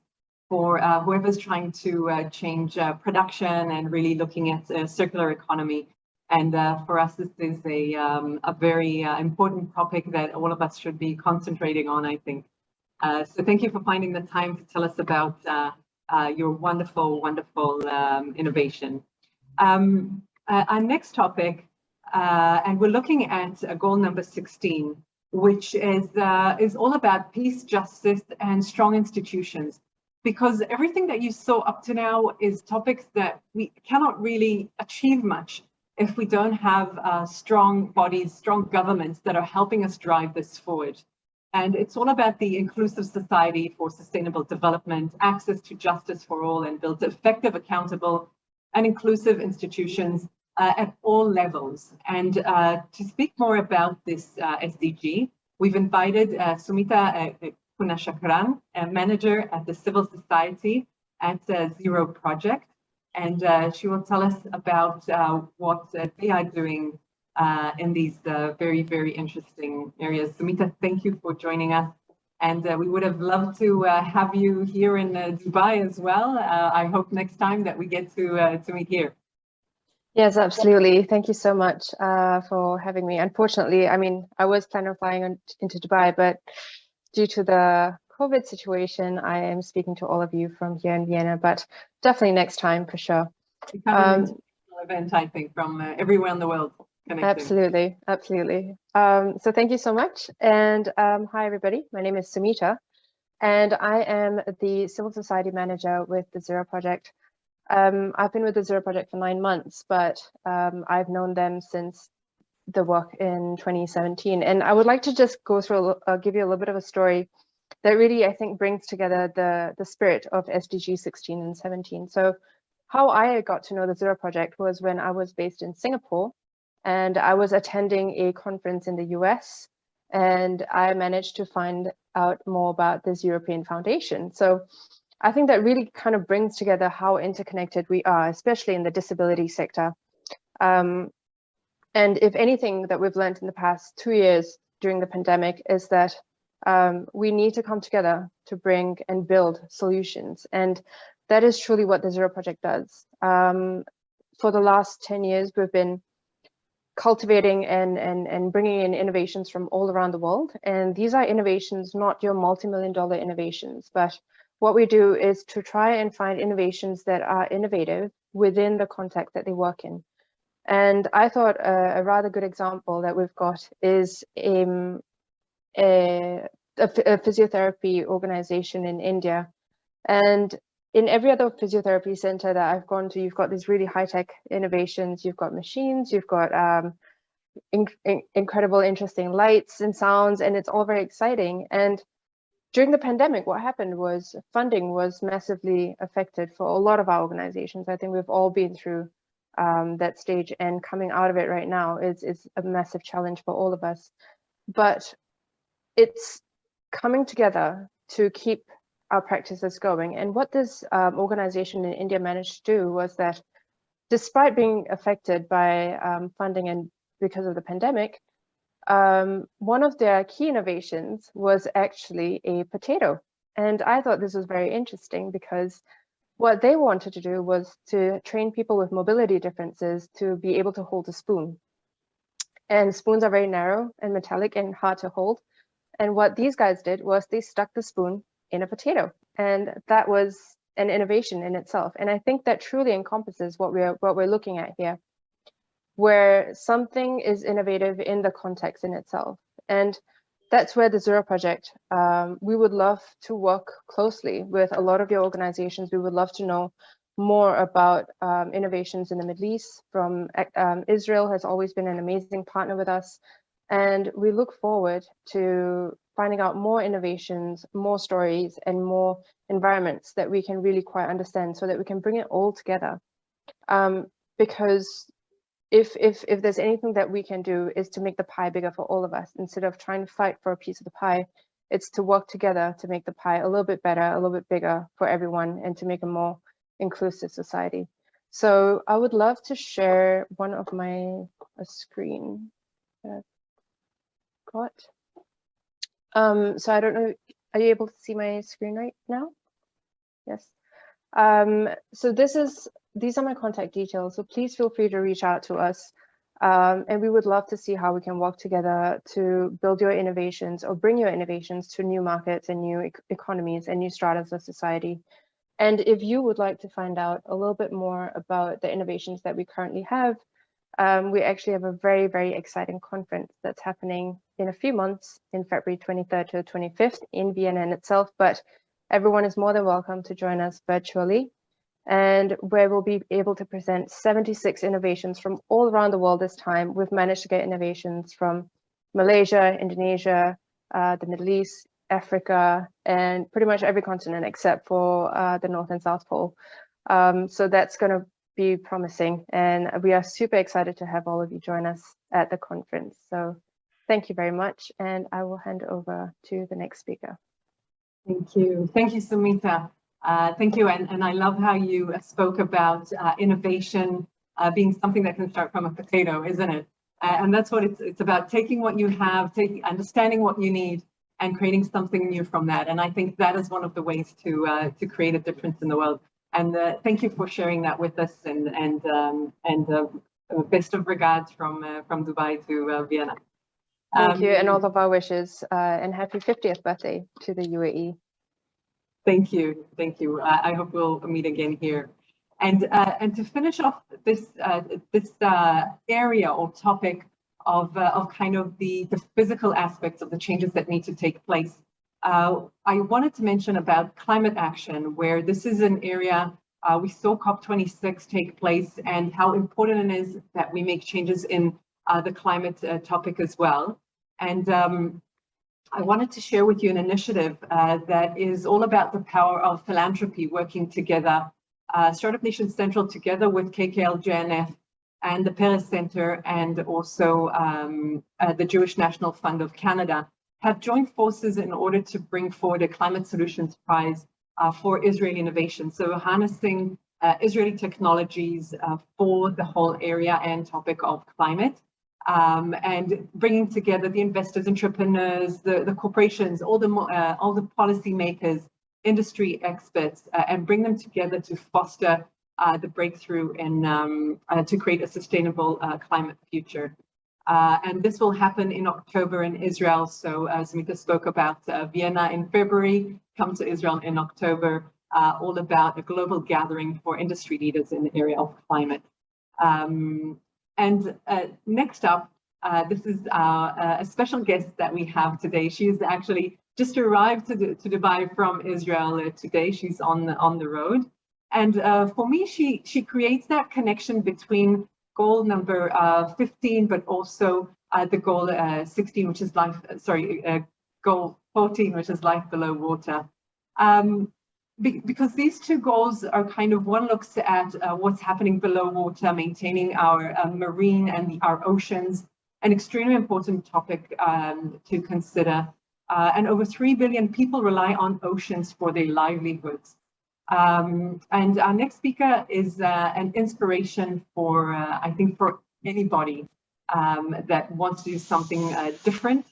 for whoever's trying to change production and really looking at a circular economy. And for us, this is a very important topic that all of us should be concentrating on, I think. So thank you for finding the time to tell us about your wonderful, wonderful innovation. Our next topic, and we're looking at goal number 16, which is all about peace, justice, and strong institutions. Because everything that you saw up to now is topics that we cannot really achieve much if we don't have strong bodies, strong governments that are helping us drive this forward. And it's all about the inclusive society for sustainable development, access to justice for all, and build effective, accountable, and inclusive institutions at all levels. And to speak more about this SDG, we've invited Sumita Punashakaran, a manager at the civil society at Zero Project. And she will tell us about what they are doing in these very, very interesting areas. Sumita, thank you for joining us. And we would have loved to have you here in Dubai as well. I hope next time that we get to meet here. Yes, absolutely. Thank you so much for having me. Unfortunately, I mean, I was planning on flying into Dubai, but due to the COVID situation, I am speaking to all of you from here in Vienna, but definitely next time for sure. Event, I think, from everywhere in the world. Absolutely, absolutely. So thank you so much. And hi, everybody. My name is Sumita, and I am the Civil Society Manager with the Zero Project. I've been with the Zero Project for 9 months, but I've known them since the work in 2017. And I would like to just go through, give you a little bit of a story that really, I think, brings together the spirit of SDG 16 and 17. So how I got to know the Zero Project was when I was based in Singapore, and I was attending a conference in the US, and I managed to find out more about this European Foundation. So I think that really kind of brings together how interconnected we are, especially in the disability sector. And if anything that we've learned in the past 2 years during the pandemic is that we need to come together to bring and build solutions. And that is truly what the Zero Project does. For the last 10 years, we've been cultivating and bringing in innovations from all around the world. And these are innovations, not your multi-million-dollar innovations, but what we do is to try and find innovations that are innovative within the context that they work in. And I thought a rather good example that we've got is a physiotherapy organization in India. And in every other physiotherapy center that I've gone to, you've got these really high-tech innovations. You've got machines, you've got incredible, interesting lights and sounds, and it's all very exciting. And during the pandemic, what happened was funding was massively affected for a lot of our organizations. I think we've all been through that stage, and coming out of it right now is a massive challenge for all of us. But it's coming together to keep our practices going. And what this organization in India managed to do was that despite being affected by funding and because of the pandemic, one of their key innovations was actually a potato. And I thought this was very interesting because what they wanted to do was to train people with mobility differences to be able to hold a spoon. And spoons are very narrow and metallic and hard to hold. And what these guys did was they stuck the spoon in a potato. And that was an innovation in itself. And I think that truly encompasses what we're looking at here, where something is innovative in the context in itself. And that's where the Zero Project, we would love to work closely with a lot of your organizations. We would love to know more about innovations in the Middle East. From Israel has always been an amazing partner with us. And we look forward to finding out more innovations, more stories, and more environments that we can really quite understand so that we can bring it all together. Because if there's anything that we can do is to make the pie bigger for all of us, instead of trying to fight for a piece of the pie, it's to work together to make the pie a little bit better, a little bit bigger for everyone, and to make a more inclusive society. So I would love to share one of my screen that I've got. So I don't know, are you able to see my screen right now? Yes. So these are my contact details, so please feel free to reach out to us. And we would love to see how we can work together to build your innovations or bring your innovations to new markets and new economies and new stratas of society. And if you would like to find out a little bit more about the innovations that we currently have, we actually have a very, very exciting conference that's happening in a few months in February 23rd to 25th in Vienna in itself, but everyone is more than welcome to join us virtually, and where we'll be able to present 76 innovations from all around the world this time. We've managed to get innovations from Malaysia, Indonesia, the Middle East, Africa, and pretty much every continent except for the North and South Pole. So that's going to be promising, and we are super excited to have all of you join us at the conference. So thank you very much, and I will hand over to the next speaker. Thank you, Sumita. Thank you, and I love how you spoke about innovation being something that can start from a potato, isn't it? And that's what it's about: taking what you have, understanding what you need, and creating something new from that. And I think that is one of the ways to create a difference in the world. And thank you for sharing that with us, and best of regards from Dubai to Vienna. Thank you, and all of our wishes, and happy 50th birthday to the UAE. Thank you. I hope we'll meet again here. And to finish off this area or topic of kind of the physical aspects of the changes that need to take place, I wanted to mention about climate action, where this is an area we saw COP26 take place, and how important it is that we make changes in the climate topic as well. And I wanted to share with you an initiative that is all about the power of philanthropy working together. Startup Nation Central, together with KKL-JNF and the Perez Center, and also the Jewish National Fund of Canada, have joined forces in order to bring forward a Climate Solutions Prize for Israeli innovation. So harnessing Israeli technologies for the whole area and topic of climate, and bringing together the investors, entrepreneurs, the corporations, all the policymakers, industry experts, and bring them together to foster the breakthrough and to create a sustainable climate future. And this will happen in October in Israel. So Smita spoke about Vienna in February, come to Israel in October, all about a global gathering for industry leaders in the area of climate. Next up, this is a special guest that we have today. She is actually just arrived to Dubai from Israel today. She's on the road. And for me, she creates that connection between goal number 15, but also the goal 16, which is life, goal 14, which is life below water. Because these two goals are kind of, one looks at what's happening below water, maintaining our marine and our oceans, an extremely important topic to consider. And over 3 billion people rely on oceans for their livelihoods. And our next speaker is an inspiration for, I think, for anybody that wants to do something different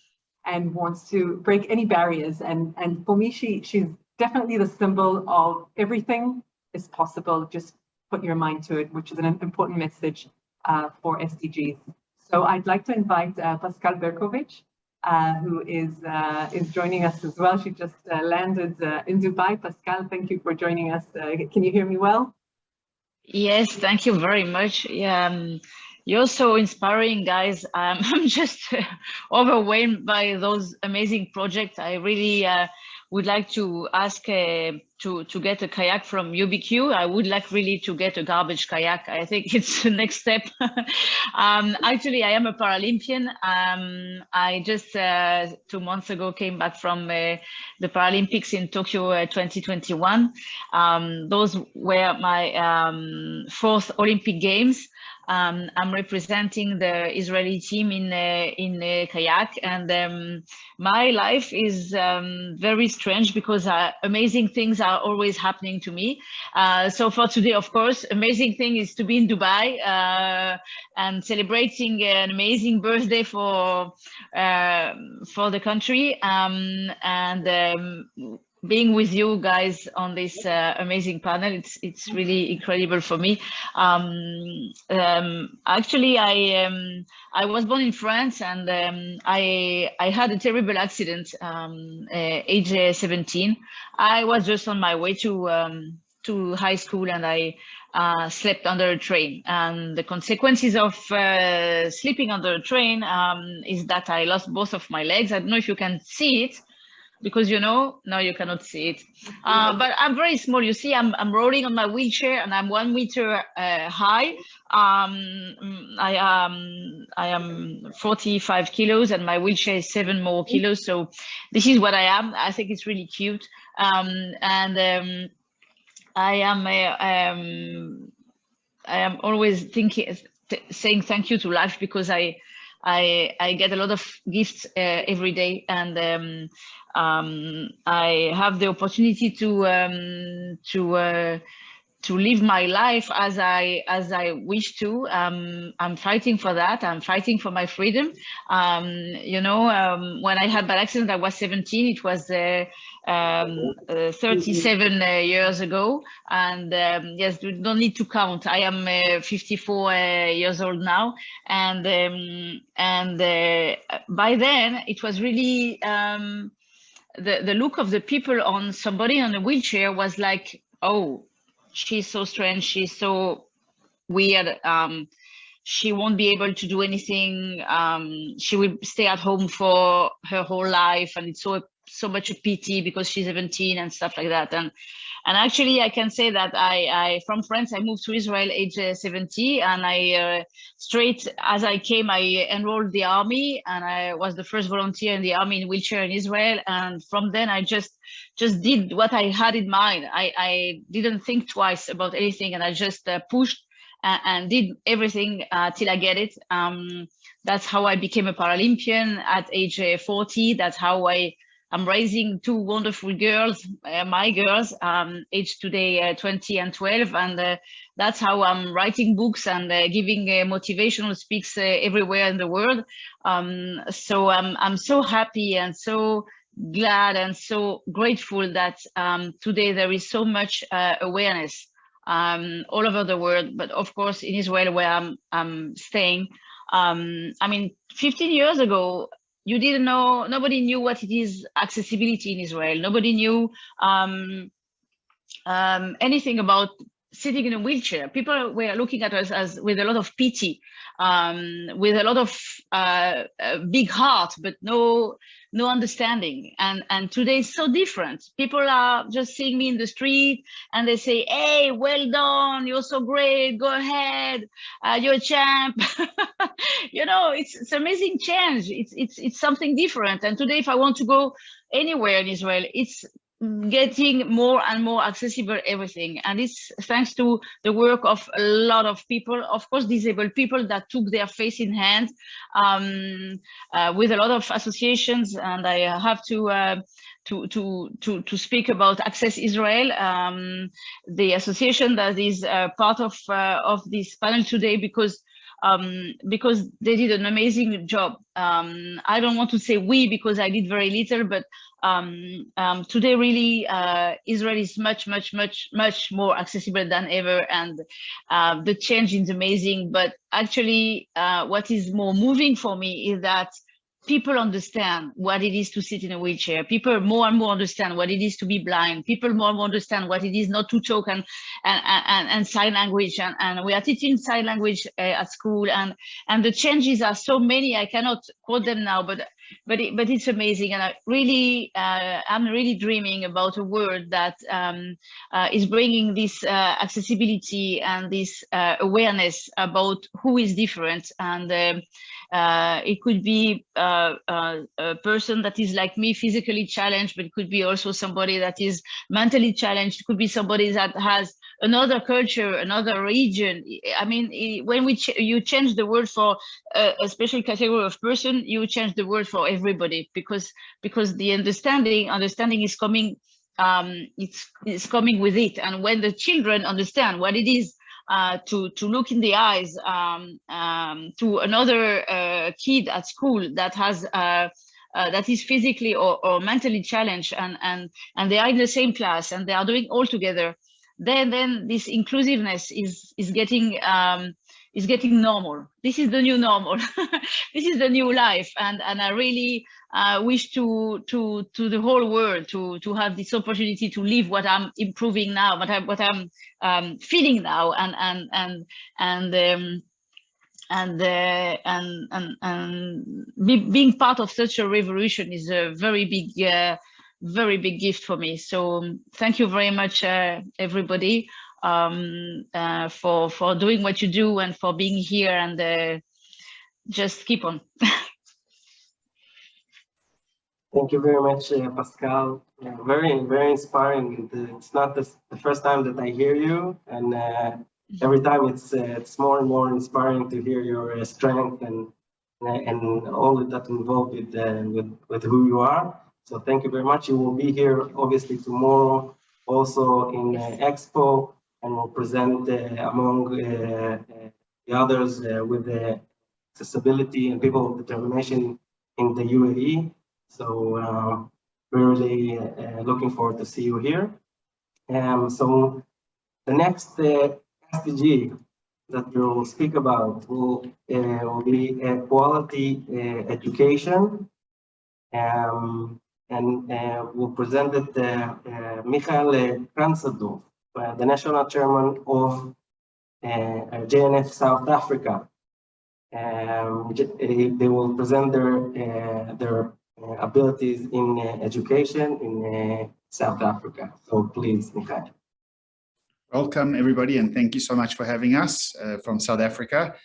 and wants to break any barriers. And for me, she's definitely the symbol of everything is possible. Just put your mind to it, which is an important message for SDGs. So I'd like to invite Pascal Berkovich, who is joining us as well. She just landed in Dubai. Pascal, thank you for joining us. Can you hear me well? Yes, thank you very much. Yeah, you're so inspiring, guys. I'm just overwhelmed by those amazing projects. I really would like to ask to get a kayak from UBQ. I would like really to get a garbage kayak. I think it's the next step. Actually, I am a Paralympian. I just 2 months ago came back from the Paralympics in Tokyo 2021. Those were my fourth Olympic Games. I'm representing the Israeli team in kayak, and my life is very strange because amazing things are always happening to me. So for today, of course, amazing thing is to be in Dubai and celebrating an amazing birthday for the country, and being with you guys on this amazing panel. It's really incredible for me. Actually, I was born in France, and I had a terrible accident age 17. I was just on my way to high school, and I slept under a train. And the consequences of sleeping under a train is that I lost both of my legs. I don't know if you can see it, because now you cannot see it, but I'm very small. You see, I'm rolling on my wheelchair, and I'm 1 meter high. I am 45 kilos, and my wheelchair is 7 more kilos. So this is what I am. I think it's really cute, and I am always saying thank you to life, because I get a lot of gifts every day, and I have the opportunity to live my life as I wish to. I'm fighting for that. I'm fighting for my freedom. When I had that accident, I was 17. It was 37 years ago, and yes, you don't need to count. I am 54 years old now, and by then it was really the look of the people on somebody on a wheelchair was like, oh, she's so strange, she's so weird, she won't be able to do anything, she will stay at home for her whole life, and it's so much a pity because she's 17 and stuff like that. And actually, I can say that I from France, I moved to Israel age 70, and I straight as I came, I enrolled the army, and I was the first volunteer in the army in wheelchair in Israel. And from then, I just did what I had in mind. I didn't think twice about anything, and I just pushed and did everything till I get it. That's how I became a Paralympian at age 40. That's how I'm raising 2 wonderful girls, my girls, aged today 20 and 12, and that's how I'm writing books and giving motivational speaks everywhere in the world. So I'm so happy and so glad and so grateful that today there is so much awareness all over the world, but of course in Israel where I'm staying. I mean, 15 years ago, you didn't know, nobody knew what it is accessibility in Israel. Nobody knew anything about sitting in a wheelchair. People were looking at us as with a lot of pity, with a lot of big heart, but no understanding. And today is so different. People are just seeing me in the street and they say, "Hey, well done, you're so great, go ahead, you're a champ." You know, it's amazing change. It's something different. And today, if I want to go anywhere in Israel, it's getting more and more accessible, everything. And it's thanks to the work of a lot of people, of course, disabled people that took their face in hand, with a lot of associations. And I have to speak about Access Israel, the association that is part of this panel today, because they did an amazing job. I don't want to say we, because I did very little, but today really Israel is much more accessible than ever, and the change is amazing. But actually what is more moving for me is that people understand what it is to sit in a wheelchair. People more and more understand what it is to be blind. People more and more understand what it is not to talk and sign language. And we are teaching sign language at school. And the changes are so many. I cannot quote them now, but it's amazing. And I'm really dreaming about a world that is bringing this accessibility and this awareness about who is different. And it could be a person that is like me, physically challenged, but it could be also somebody that is mentally challenged. It could be somebody that has another culture, another region. I mean, when you change the word for a special category of person, you change the word for everybody, because the understanding is coming. It's coming with it. And when the children understand what it is to look in the eyes to another kid at school that has that is physically or mentally challenged, and they are in the same class and they are doing all together, then this inclusiveness is getting normal. This is the new normal. This is the new life, and I really wish to the whole world to have this opportunity to live what I'm improving now, what I'm feeling now, being part of such a revolution is a very big gift for me. So thank you very much, everybody, for doing what you do and for being here, and just keep on. Thank you very much, Pascal. Very, very inspiring. It's not the first time that I hear you, and every time it's more and more inspiring to hear your strength and all that involved with who you are. So thank you very much. You will be here obviously tomorrow, also in Expo, and will present among the others with the accessibility and people of determination in the UAE. So we're really looking forward to see you here. So the next SDG that we'll speak about will be quality education, and we'll present it Michael Kransadov, the national chairman of JNF South Africa. They will present their abilities in education in South Africa. So please, Michael. Welcome, everybody, and thank you so much for having us from South Africa.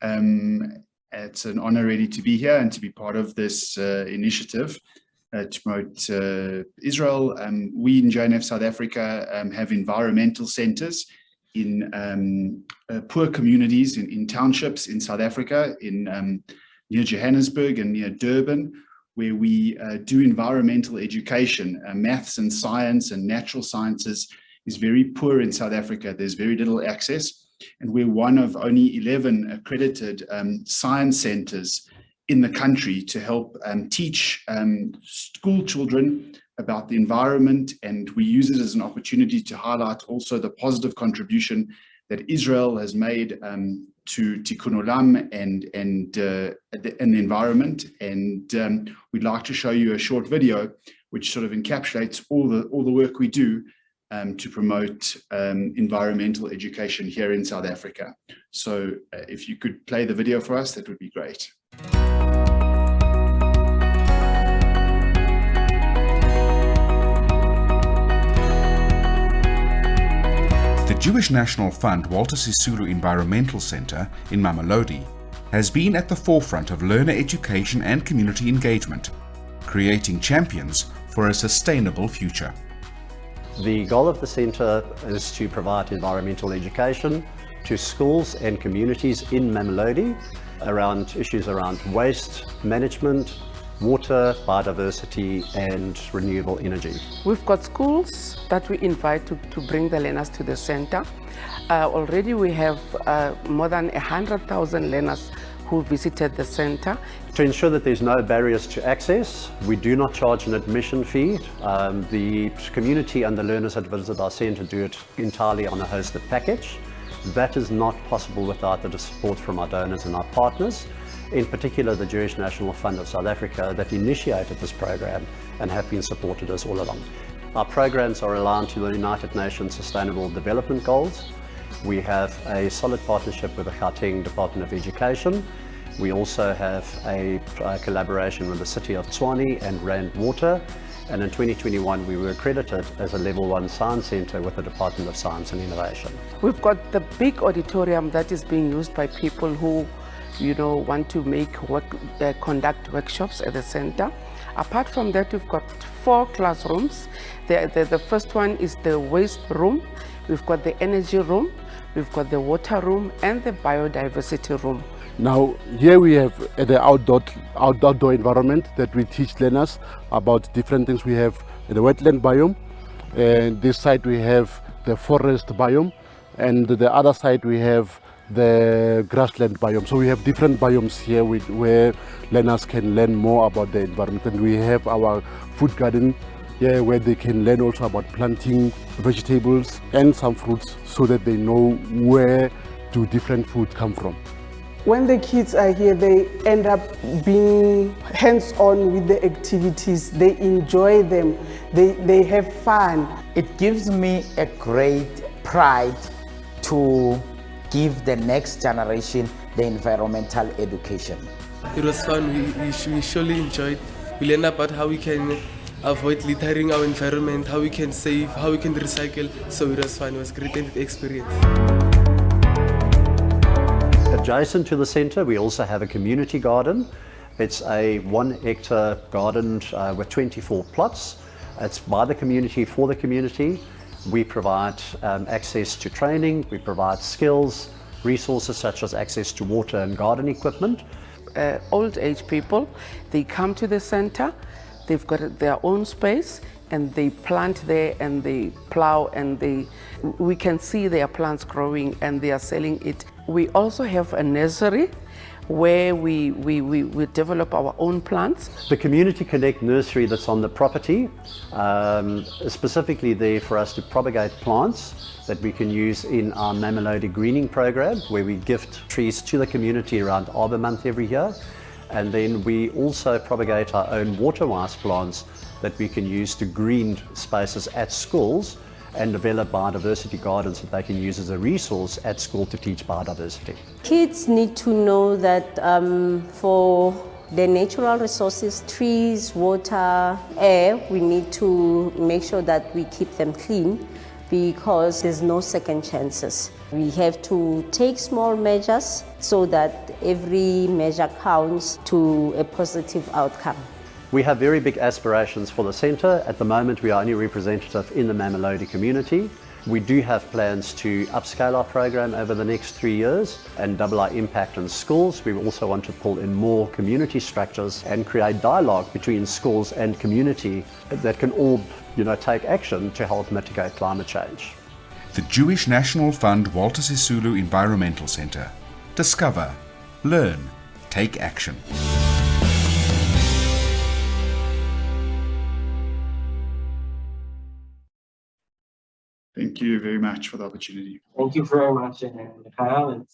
It's an honor really to be here and to be part of this initiative to promote Israel. We in JNF South Africa have environmental centers in poor communities, in townships in South Africa, near Johannesburg and near Durban, where we do environmental education. Maths and science and natural sciences is very poor in South Africa. There's very little access, and we're one of only 11 accredited science centers in the country to help teach school children about the environment, and we use it as an opportunity to highlight also the positive contribution that Israel has made to Tikkun Olam and the environment. And we'd like to show you a short video which sort of encapsulates all the work we do to promote environmental education here in South Africa. So if you could play the video for us, that would be great. The Jewish National Fund Walter Sisulu Environmental Center in Mamalodi has been at the forefront of learner education and community engagement, creating champions for a sustainable future. The goal of the centre is to provide environmental education to schools and communities in Mamalodi around issues around waste management, water, biodiversity and renewable energy. We've got schools that we invite to bring the learners to the centre. Already we have more than 100,000 learners who visited the centre. To ensure that there's no barriers to access, we do not charge an admission fee. The community and the learners that visit our centre do it entirely on a hosted package. That is not possible without the support from our donors and our partners, in particular the Jewish National Fund of South Africa that initiated this program and have been supported us all along. Our programs are aligned to the United Nations Sustainable Development Goals. We have a solid partnership with the Gauteng Department of Education. We also have a collaboration with the City of Tshwane and Rand Water. And in 2021, we were accredited as a Level 1 Science Centre with the Department of Science and Innovation. We've got the big auditorium that is being used by people who want to conduct workshops at the centre. Apart from that, we've got 4 classrooms. The first one is the waste room. We've got the energy room. We've got the water room and the biodiversity room. Now, here we have the outdoor environment that we teach learners about different things. We have the wetland biome, and this side we have the forest biome, and the other side we have the grassland biome. So we have different biomes here where learners can learn more about the environment. And we have our food garden here where they can learn also about planting vegetables and some fruits so that they know where do different food come from. When the kids are here, they end up being hands-on with the activities. They enjoy them. They have fun. It gives me a great pride to give the next generation the environmental education. It was fun. We surely enjoyed. We learned about how we can avoid littering our environment, how we can save, how we can recycle. So it was fun. It was a great experience. Adjacent to the centre, we also have a community garden. It's a 1-hectare garden with 24 plots. It's by the community, for the community. We provide access to training, we provide skills, resources such as access to water and garden equipment. Old age people, they come to the centre, they've got their own space and they plant there and they plow and we can see their plants growing and they are selling it. We also have a nursery where we develop our own plants. The Community Connect nursery that's on the property is specifically there for us to propagate plants that we can use in our Mamalodi greening program, where we gift trees to the community around Arbor Month every year. And then we also propagate our own water-wise plants that we can use to green spaces at schools and develop biodiversity gardens that they can use as a resource at school to teach biodiversity. Kids need to know that for the natural resources, trees, water, air, we need to make sure that we keep them clean because there's no second chances. We have to take small measures so that every measure counts to a positive outcome. We have very big aspirations for the centre. At the moment, we are only representative in the Mamalodi community. We do have plans to upscale our program over the next 3 years and double our impact in schools. We also want to pull in more community structures and create dialogue between schools and community that can all, take action to help mitigate climate change. The Jewish National Fund Walter Sisulu Environmental Center. Discover, learn, take action. Thank you very much for the opportunity. Thank you very much, Mikhail.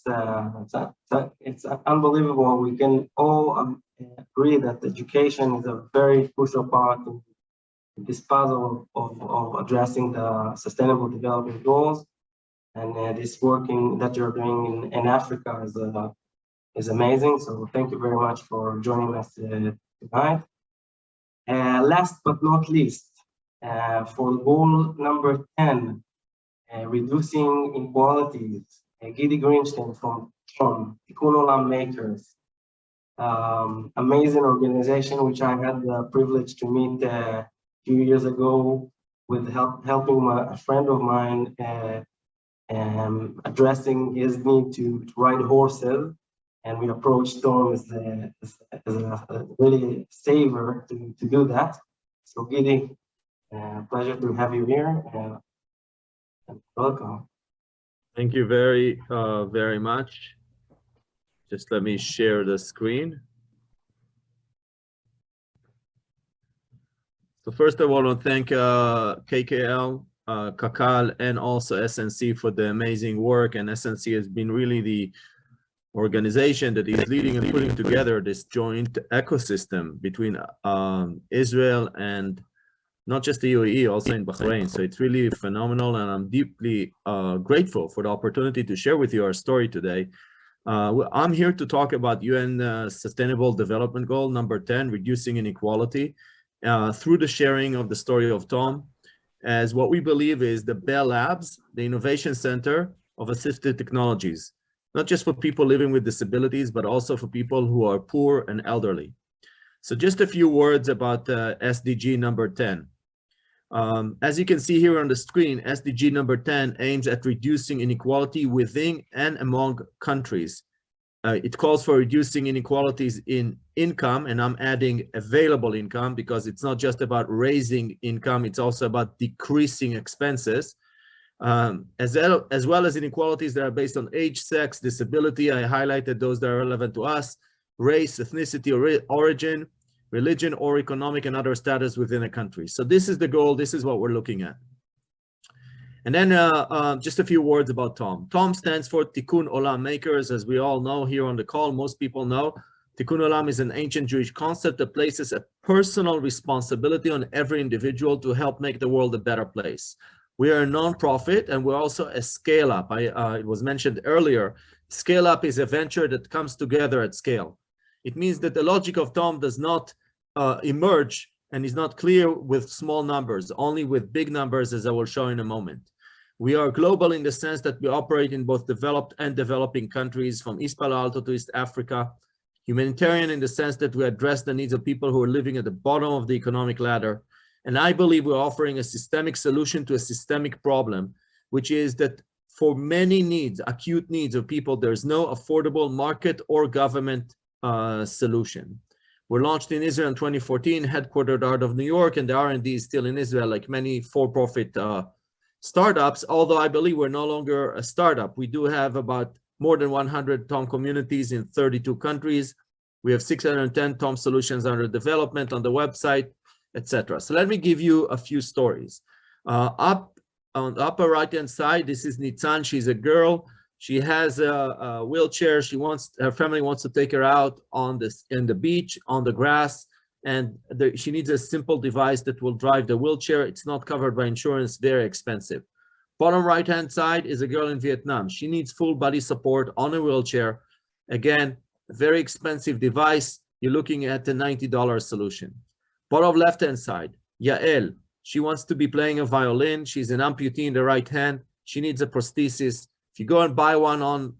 It's unbelievable. We can all agree that education is a very crucial part in this puzzle of addressing the Sustainable Development Goals. And this working that you're doing in Africa is amazing. So thank you very much for joining us tonight. Last but not least, for goal number 10, reducing inequalities, Gidi Greenstein from Tikkun Olam Makers, amazing organization which I had the privilege to meet a few years ago with helping a friend of mine addressing his need to ride horses, and we approached Tom as a really saver to do that. So Gidi, pleasure to have you here. Welcome. Thank you very much. Just let me share the screen. So first I want to thank KKL, Kakal, and also SNC for the amazing work. And SNC has been really the organization that is leading and putting together this joint ecosystem between Israel and not just the UAE, also in Bahrain. So it's really phenomenal, and I'm deeply grateful for the opportunity to share with you our story today. I'm here to talk about UN Sustainable Development Goal number 10, reducing inequality, through the sharing of the story of Tom, as what we believe is the Bell Labs, the innovation center of assistive technologies, not just for people living with disabilities, but also for people who are poor and elderly. So just a few words about SDG number 10. As you can see here on the screen, SDG number 10 aims at reducing inequality within and among countries. It calls for reducing inequalities in income, and I'm adding available income because it's not just about raising income, it's also about decreasing expenses, as well as inequalities that are based on age, sex, disability. I highlighted those that are relevant to us, race, ethnicity, or origin, religion, or economic and other status within a country. So this is the goal, this is what we're looking at. And then just a few words about Tom. Tom stands for Tikkun Olam Makers. As we all know here on the call, most people know, Tikkun Olam is an ancient Jewish concept that places a personal responsibility on every individual to help make the world a better place. We are a non-profit, and we're also a scale-up. It was mentioned earlier, scale-up is a venture that comes together at scale. It means that the logic of Tom does not emerge and is not clear with small numbers, only with big numbers, as I will show in a moment. We are global in the sense that we operate in both developed and developing countries, from East Palo Alto to East Africa. Humanitarian in the sense that we address the needs of people who are living at the bottom of the economic ladder. And I believe we're offering a systemic solution to a systemic problem, which is that for many needs, acute needs of people, there's no affordable market or government solution. We're launched in Israel in 2014, headquartered out of New York, and the R&D is still in Israel, like many for-profit startups, although I believe we're no longer a startup. We do have about more than 100 Tom communities in 32 countries. We have 610 Tom solutions under development on the website, etc. So let me give you a few stories. Up on the upper right-hand side, this is Nitzan. She's a girl. She has a wheelchair. Her family wants to take her out on in the beach, on the grass, and she needs a simple device that will drive the wheelchair. It's not covered by insurance, very expensive. Bottom right-hand side is a girl in Vietnam. She needs full body support on a wheelchair. Again, a very expensive device. You're looking at a $90 solution. Bottom left-hand side, Yael. She wants to be playing a violin. She's an amputee in the right hand. She needs a prosthesis. If you go and buy one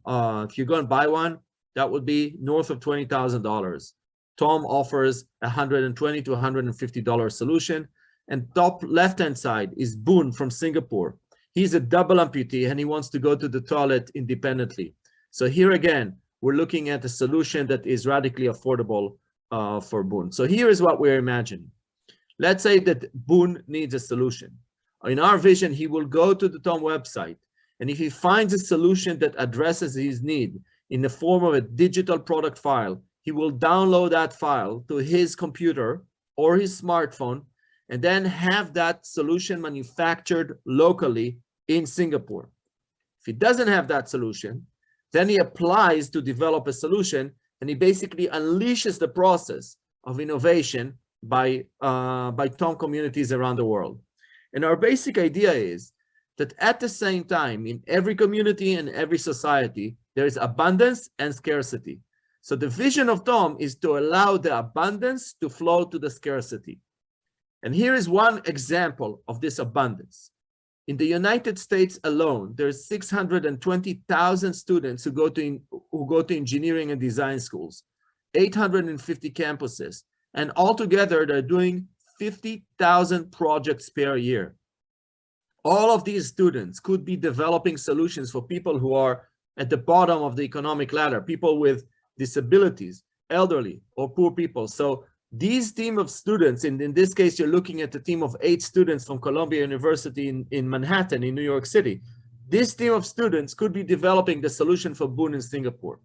that would be north of $20,000. Tom offers $120 to $150 solution. And top left-hand side is Boon from Singapore. He's a double amputee and he wants to go to the toilet independently. So here again, we're looking at a solution that is radically affordable for Boon. So here is what we're imagining. Let's say that Boon needs a solution. In our vision, he will go to the Tom website, and if he finds a solution that addresses his need in the form of a digital product file, he will download that file to his computer or his smartphone, and then have that solution manufactured locally in Singapore. If he doesn't have that solution, then he applies to develop a solution, and he basically unleashes the process of innovation by TOM communities around the world. And our basic idea is that at the same time, in every community and every society, there is abundance and scarcity. So the vision of TOM is to allow the abundance to flow to the scarcity. And here is one example of this abundance. In the United States alone, there's 620,000 students who go to engineering and design schools, 850 campuses, and altogether they're doing 50,000 projects per year. All of these students could be developing solutions for people who are at the bottom of the economic ladder, people with disabilities, elderly or poor people. So these team of students, in this case, you're looking at a team of 8 students from Columbia University in Manhattan, in New York City. This team of students could be developing the solution for Boon in Singapore.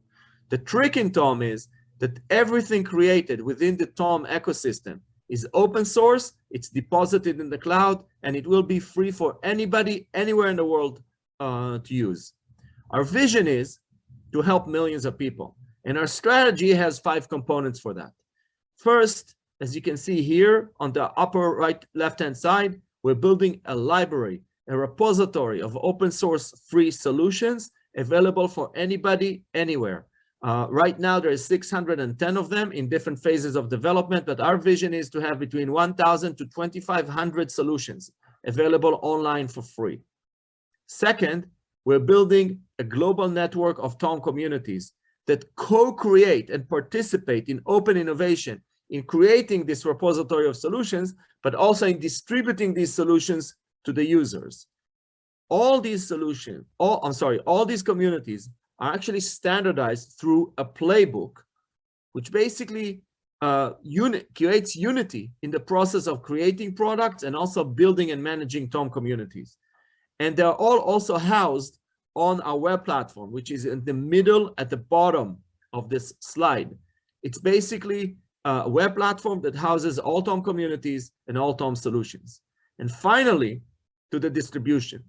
The trick in TOM is that everything created within the TOM ecosystem is open source, it's deposited in the cloud, and it will be free for anybody, anywhere in the world to use. Our vision is to help millions of people. And our strategy has 5 components for that. First, as you can see here on the upper right left-hand side, we're building a library, a repository of open source free solutions available for anybody, anywhere. Right now, there is 610 of them in different phases of development, but our vision is to have between 1,000 to 2,500 solutions available online for free. Second, we're building a global network of TOM communities that co-create and participate in open innovation, in creating this repository of solutions, but also in distributing these solutions to the users. All these solutions, all these communities are actually standardized through a playbook, which basically creates unity in the process of creating products and also building and managing TOM communities. And they're all also housed on our web platform, which is in the middle at the bottom of this slide. It's basically a web platform that houses all TOM communities and all TOM solutions. And finally, to the distribution.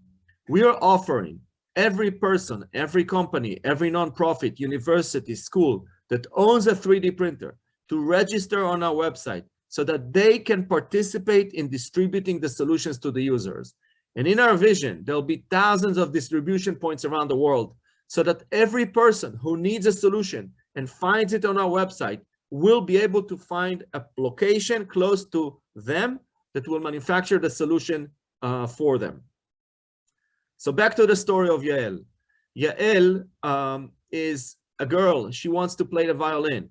We are offering every person, every company, every nonprofit, university, school that owns a 3D printer to register on our website so that they can participate in distributing the solutions to the users. And in our vision, there'll be thousands of distribution points around the world so that every person who needs a solution and finds it on our website will be able to find a location close to them that will manufacture the solution for them. So back to the story of Yael. Yael is a girl. She wants to play the violin.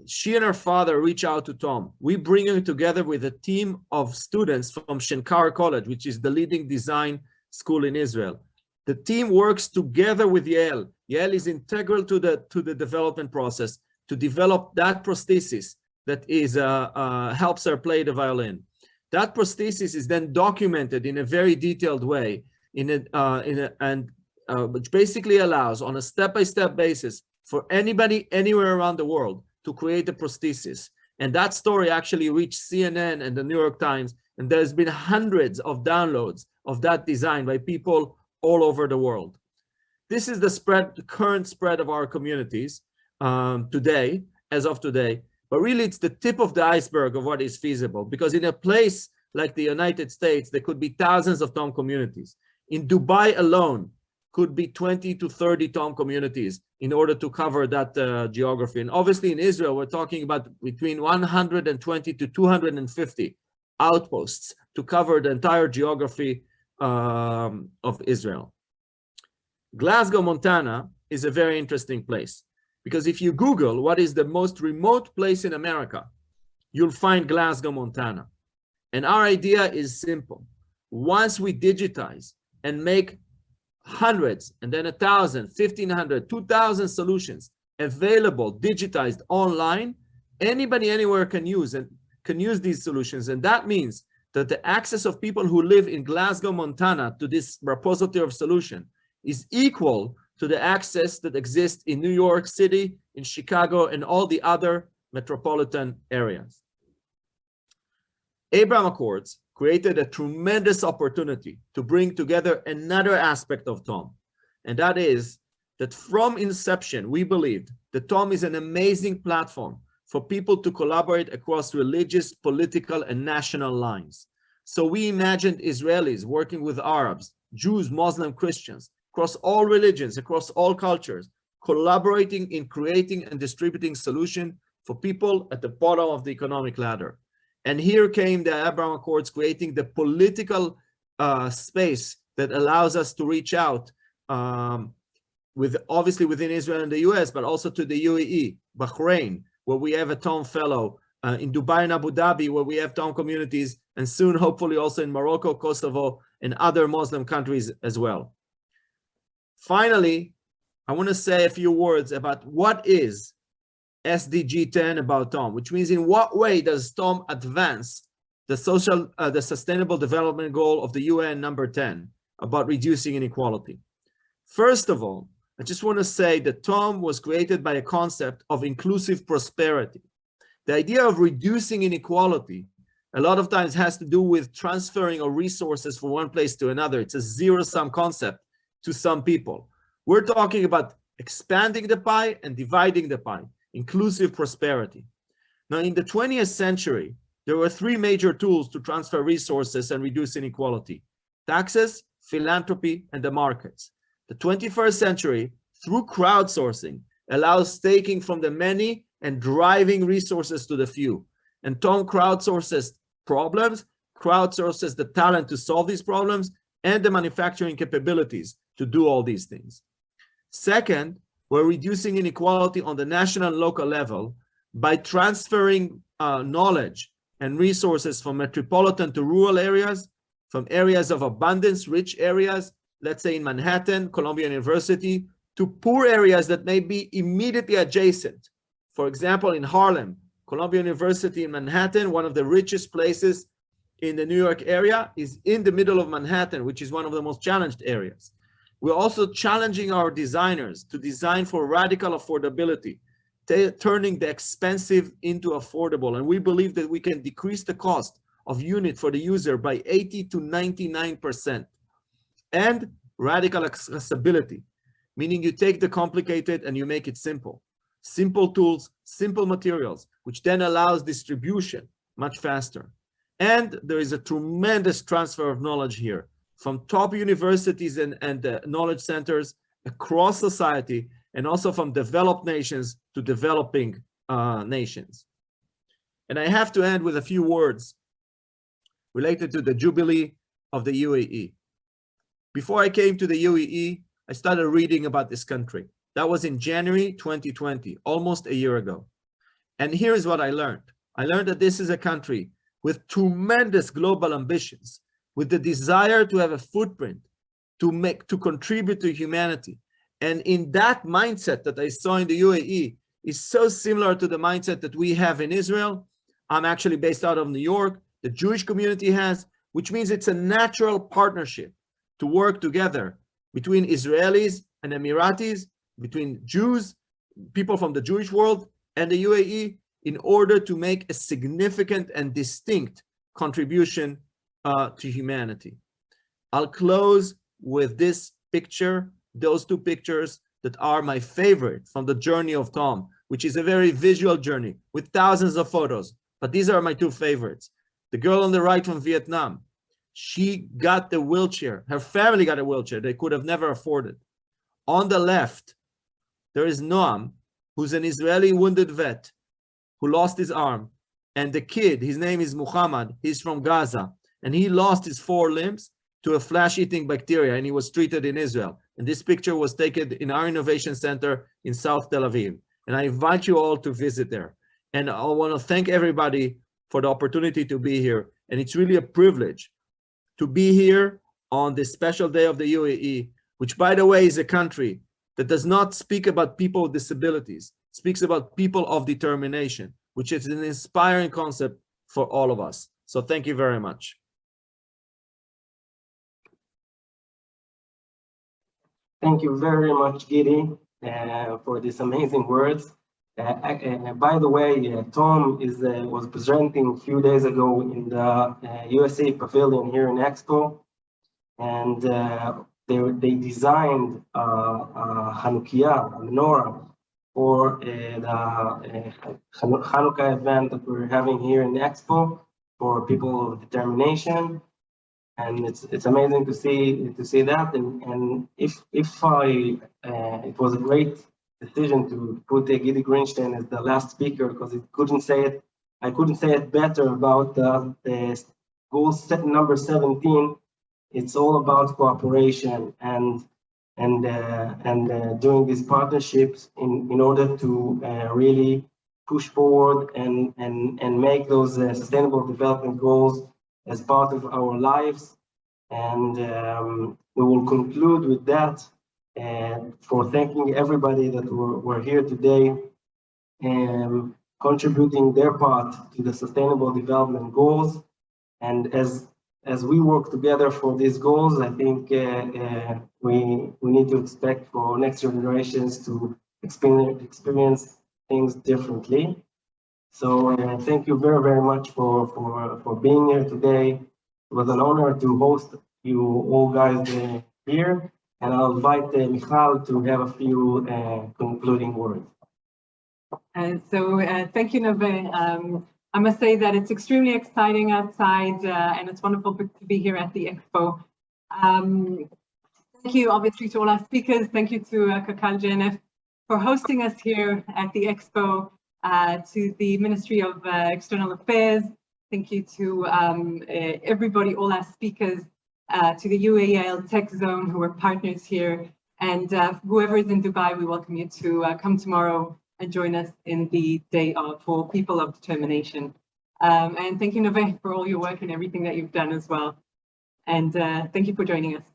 She and her father reach out to TOM. We bring her together with a team of students from Shenkar College, which is the leading design school in Israel. The team works together with Yael. Yael is integral to the development process to develop that prosthesis that is helps her play the violin. That prosthesis is then documented in a very detailed way, which basically allows on a step-by-step basis for anybody anywhere around the world to create a prosthesis. And that story actually reached CNN and the New York Times, and there's been hundreds of downloads of that design by people all over the world. This is the current spread of our communities today, as of today, but really it's the tip of the iceberg of what is feasible, because in a place like the United States, there could be thousands of TOM communities. In Dubai alone, could be 20 to 30 TOM communities in order to cover that geography. And obviously in Israel, we're talking about between 120 to 250 outposts to cover the entire geography of Israel. Glasgow, Montana is a very interesting place, because if you Google what is the most remote place in America, you'll find Glasgow, Montana. And our idea is simple. Once we digitize and make hundreds, and then 1,000, 1,500, 2,000 solutions available, digitized online, anybody anywhere can use these solutions. And that means that the access of people who live in Glasgow, Montana to this repository of solution is equal to the access that exists in New York City, in Chicago, and all the other metropolitan areas. Abraham Accords created a tremendous opportunity to bring together another aspect of TOM. And that is that from inception, we believed that TOM is an amazing platform for people to collaborate across religious, political, and national lines. So we imagined Israelis working with Arabs, Jews, Muslim, Christians, across all religions, across all cultures, collaborating in creating and distributing solutions for people at the bottom of the economic ladder. And here came the Abraham Accords, creating the political space that allows us to reach out with obviously within Israel and the US, but also to the UAE, Bahrain, where we have a TOM fellow, in Dubai and Abu Dhabi, where we have TOM communities, and soon, hopefully also in Morocco, Kosovo, and other Muslim countries as well. Finally, I want to say a few words about what is SDG 10 about TOM, which means in what way does TOM advance the sustainable development goal of the UN number 10 about reducing inequality. First of all, I just want to say that TOM was created by a concept of inclusive prosperity. The idea of reducing inequality a lot of times has to do with transferring of resources from one place to another. It's a zero-sum concept to some people. We're talking about expanding the pie and dividing the pie, inclusive prosperity. Now, in the 20th century, there were three major tools to transfer resources and reduce inequality: taxes, philanthropy, and the markets. The 21st century, through crowdsourcing, allows taking from the many and driving resources to the few. And TOM crowdsources problems, crowdsources the talent to solve these problems, and the manufacturing capabilities to do all these things. Second, we're reducing inequality on the national and local level by transferring knowledge and resources from metropolitan to rural areas, from areas of abundance, rich areas, let's say in Manhattan, Columbia University, to poor areas that may be immediately adjacent. For example, in Harlem, Columbia University in Manhattan, one of the richest places in the New York area, is in the middle of Manhattan, which is one of the most challenged areas. We're also challenging our designers to design for radical affordability, turning the expensive into affordable. And we believe that we can decrease the cost of unit for the user by 80 to 99%. And radical accessibility, meaning you take the complicated and you make it simple. Simple tools, simple materials, which then allows distribution much faster. And there is a tremendous transfer of knowledge here from top universities and knowledge centers across society, and also from developed nations to developing nations. And I have to end with a few words related to the Jubilee of the UAE. Before I came to the UAE, I started reading about this country. That was in January 2020, almost a year ago. And here's what I learned. I learned that this is a country with tremendous global ambitions, with the desire to have a footprint, to contribute to humanity. And in that mindset that I saw in the UAE is so similar to the mindset that we have in Israel. I'm actually based out of New York. The Jewish community has, which means it's a natural partnership to work together between Israelis and Emiratis, between Jews, people from the Jewish world, and the UAE, in order to make a significant and distinct contribution to humanity. I'll close with this picture, those two pictures that are my favorite from the journey of TOM, which is a very visual journey with thousands of photos, but these are my two favorites. The girl on the right from Vietnam, she got the wheelchair, her family got a wheelchair they could have never afforded. On the left, there is Noam, who's an Israeli wounded vet who lost his arm, and the kid, his name is Muhammad, he's from Gaza, and he lost his 4 limbs to a flesh-eating bacteria, and he was treated in Israel. And this picture was taken in our innovation center in South Tel Aviv. And I invite you all to visit there. And I want to thank everybody for the opportunity to be here. And it's really a privilege to be here on this special day of the UAE, which, by the way, is a country that does not speak about people with disabilities, speaks about people of determination, which is an inspiring concept for all of us. So thank you very much. Thank you very much, Gidi, for these amazing words. By the way, Tom was presenting a few days ago in the USA Pavilion here in Expo, and they designed a Hanukkah, a menorah, for the Hanukkah event that we're having here in Expo for people of determination. And it's amazing to see that. And if it was a great decision to put Gidi Greenstein as the last speaker, because I couldn't say it better about the goal number 17. It's all about cooperation and doing these partnerships in order to really push forward and make those sustainable development goals as part of our lives. And we will conclude with that for thanking everybody that were here today and contributing their part to the sustainable development goals. And as we work together for these goals, I think we need to expect for next generations to experience things differently. So thank you very, very much for being here today. It was an honor to host you all guys here. And I'll invite Michal to have a few concluding words. Thank you, Nove. I must say that it's extremely exciting outside and it's wonderful to be here at the Expo. Thank you, obviously, to all our speakers. Thank you to Kakal JNF for hosting us here at the Expo, to the Ministry of External Affairs. Thank you to everybody, all our speakers, to the UAL Tech Zone who are partners here. And whoever is in Dubai, we welcome you to come tomorrow and join us in the day for People of Determination. And thank you, Nove, for all your work and everything that you've done as well. And thank you for joining us.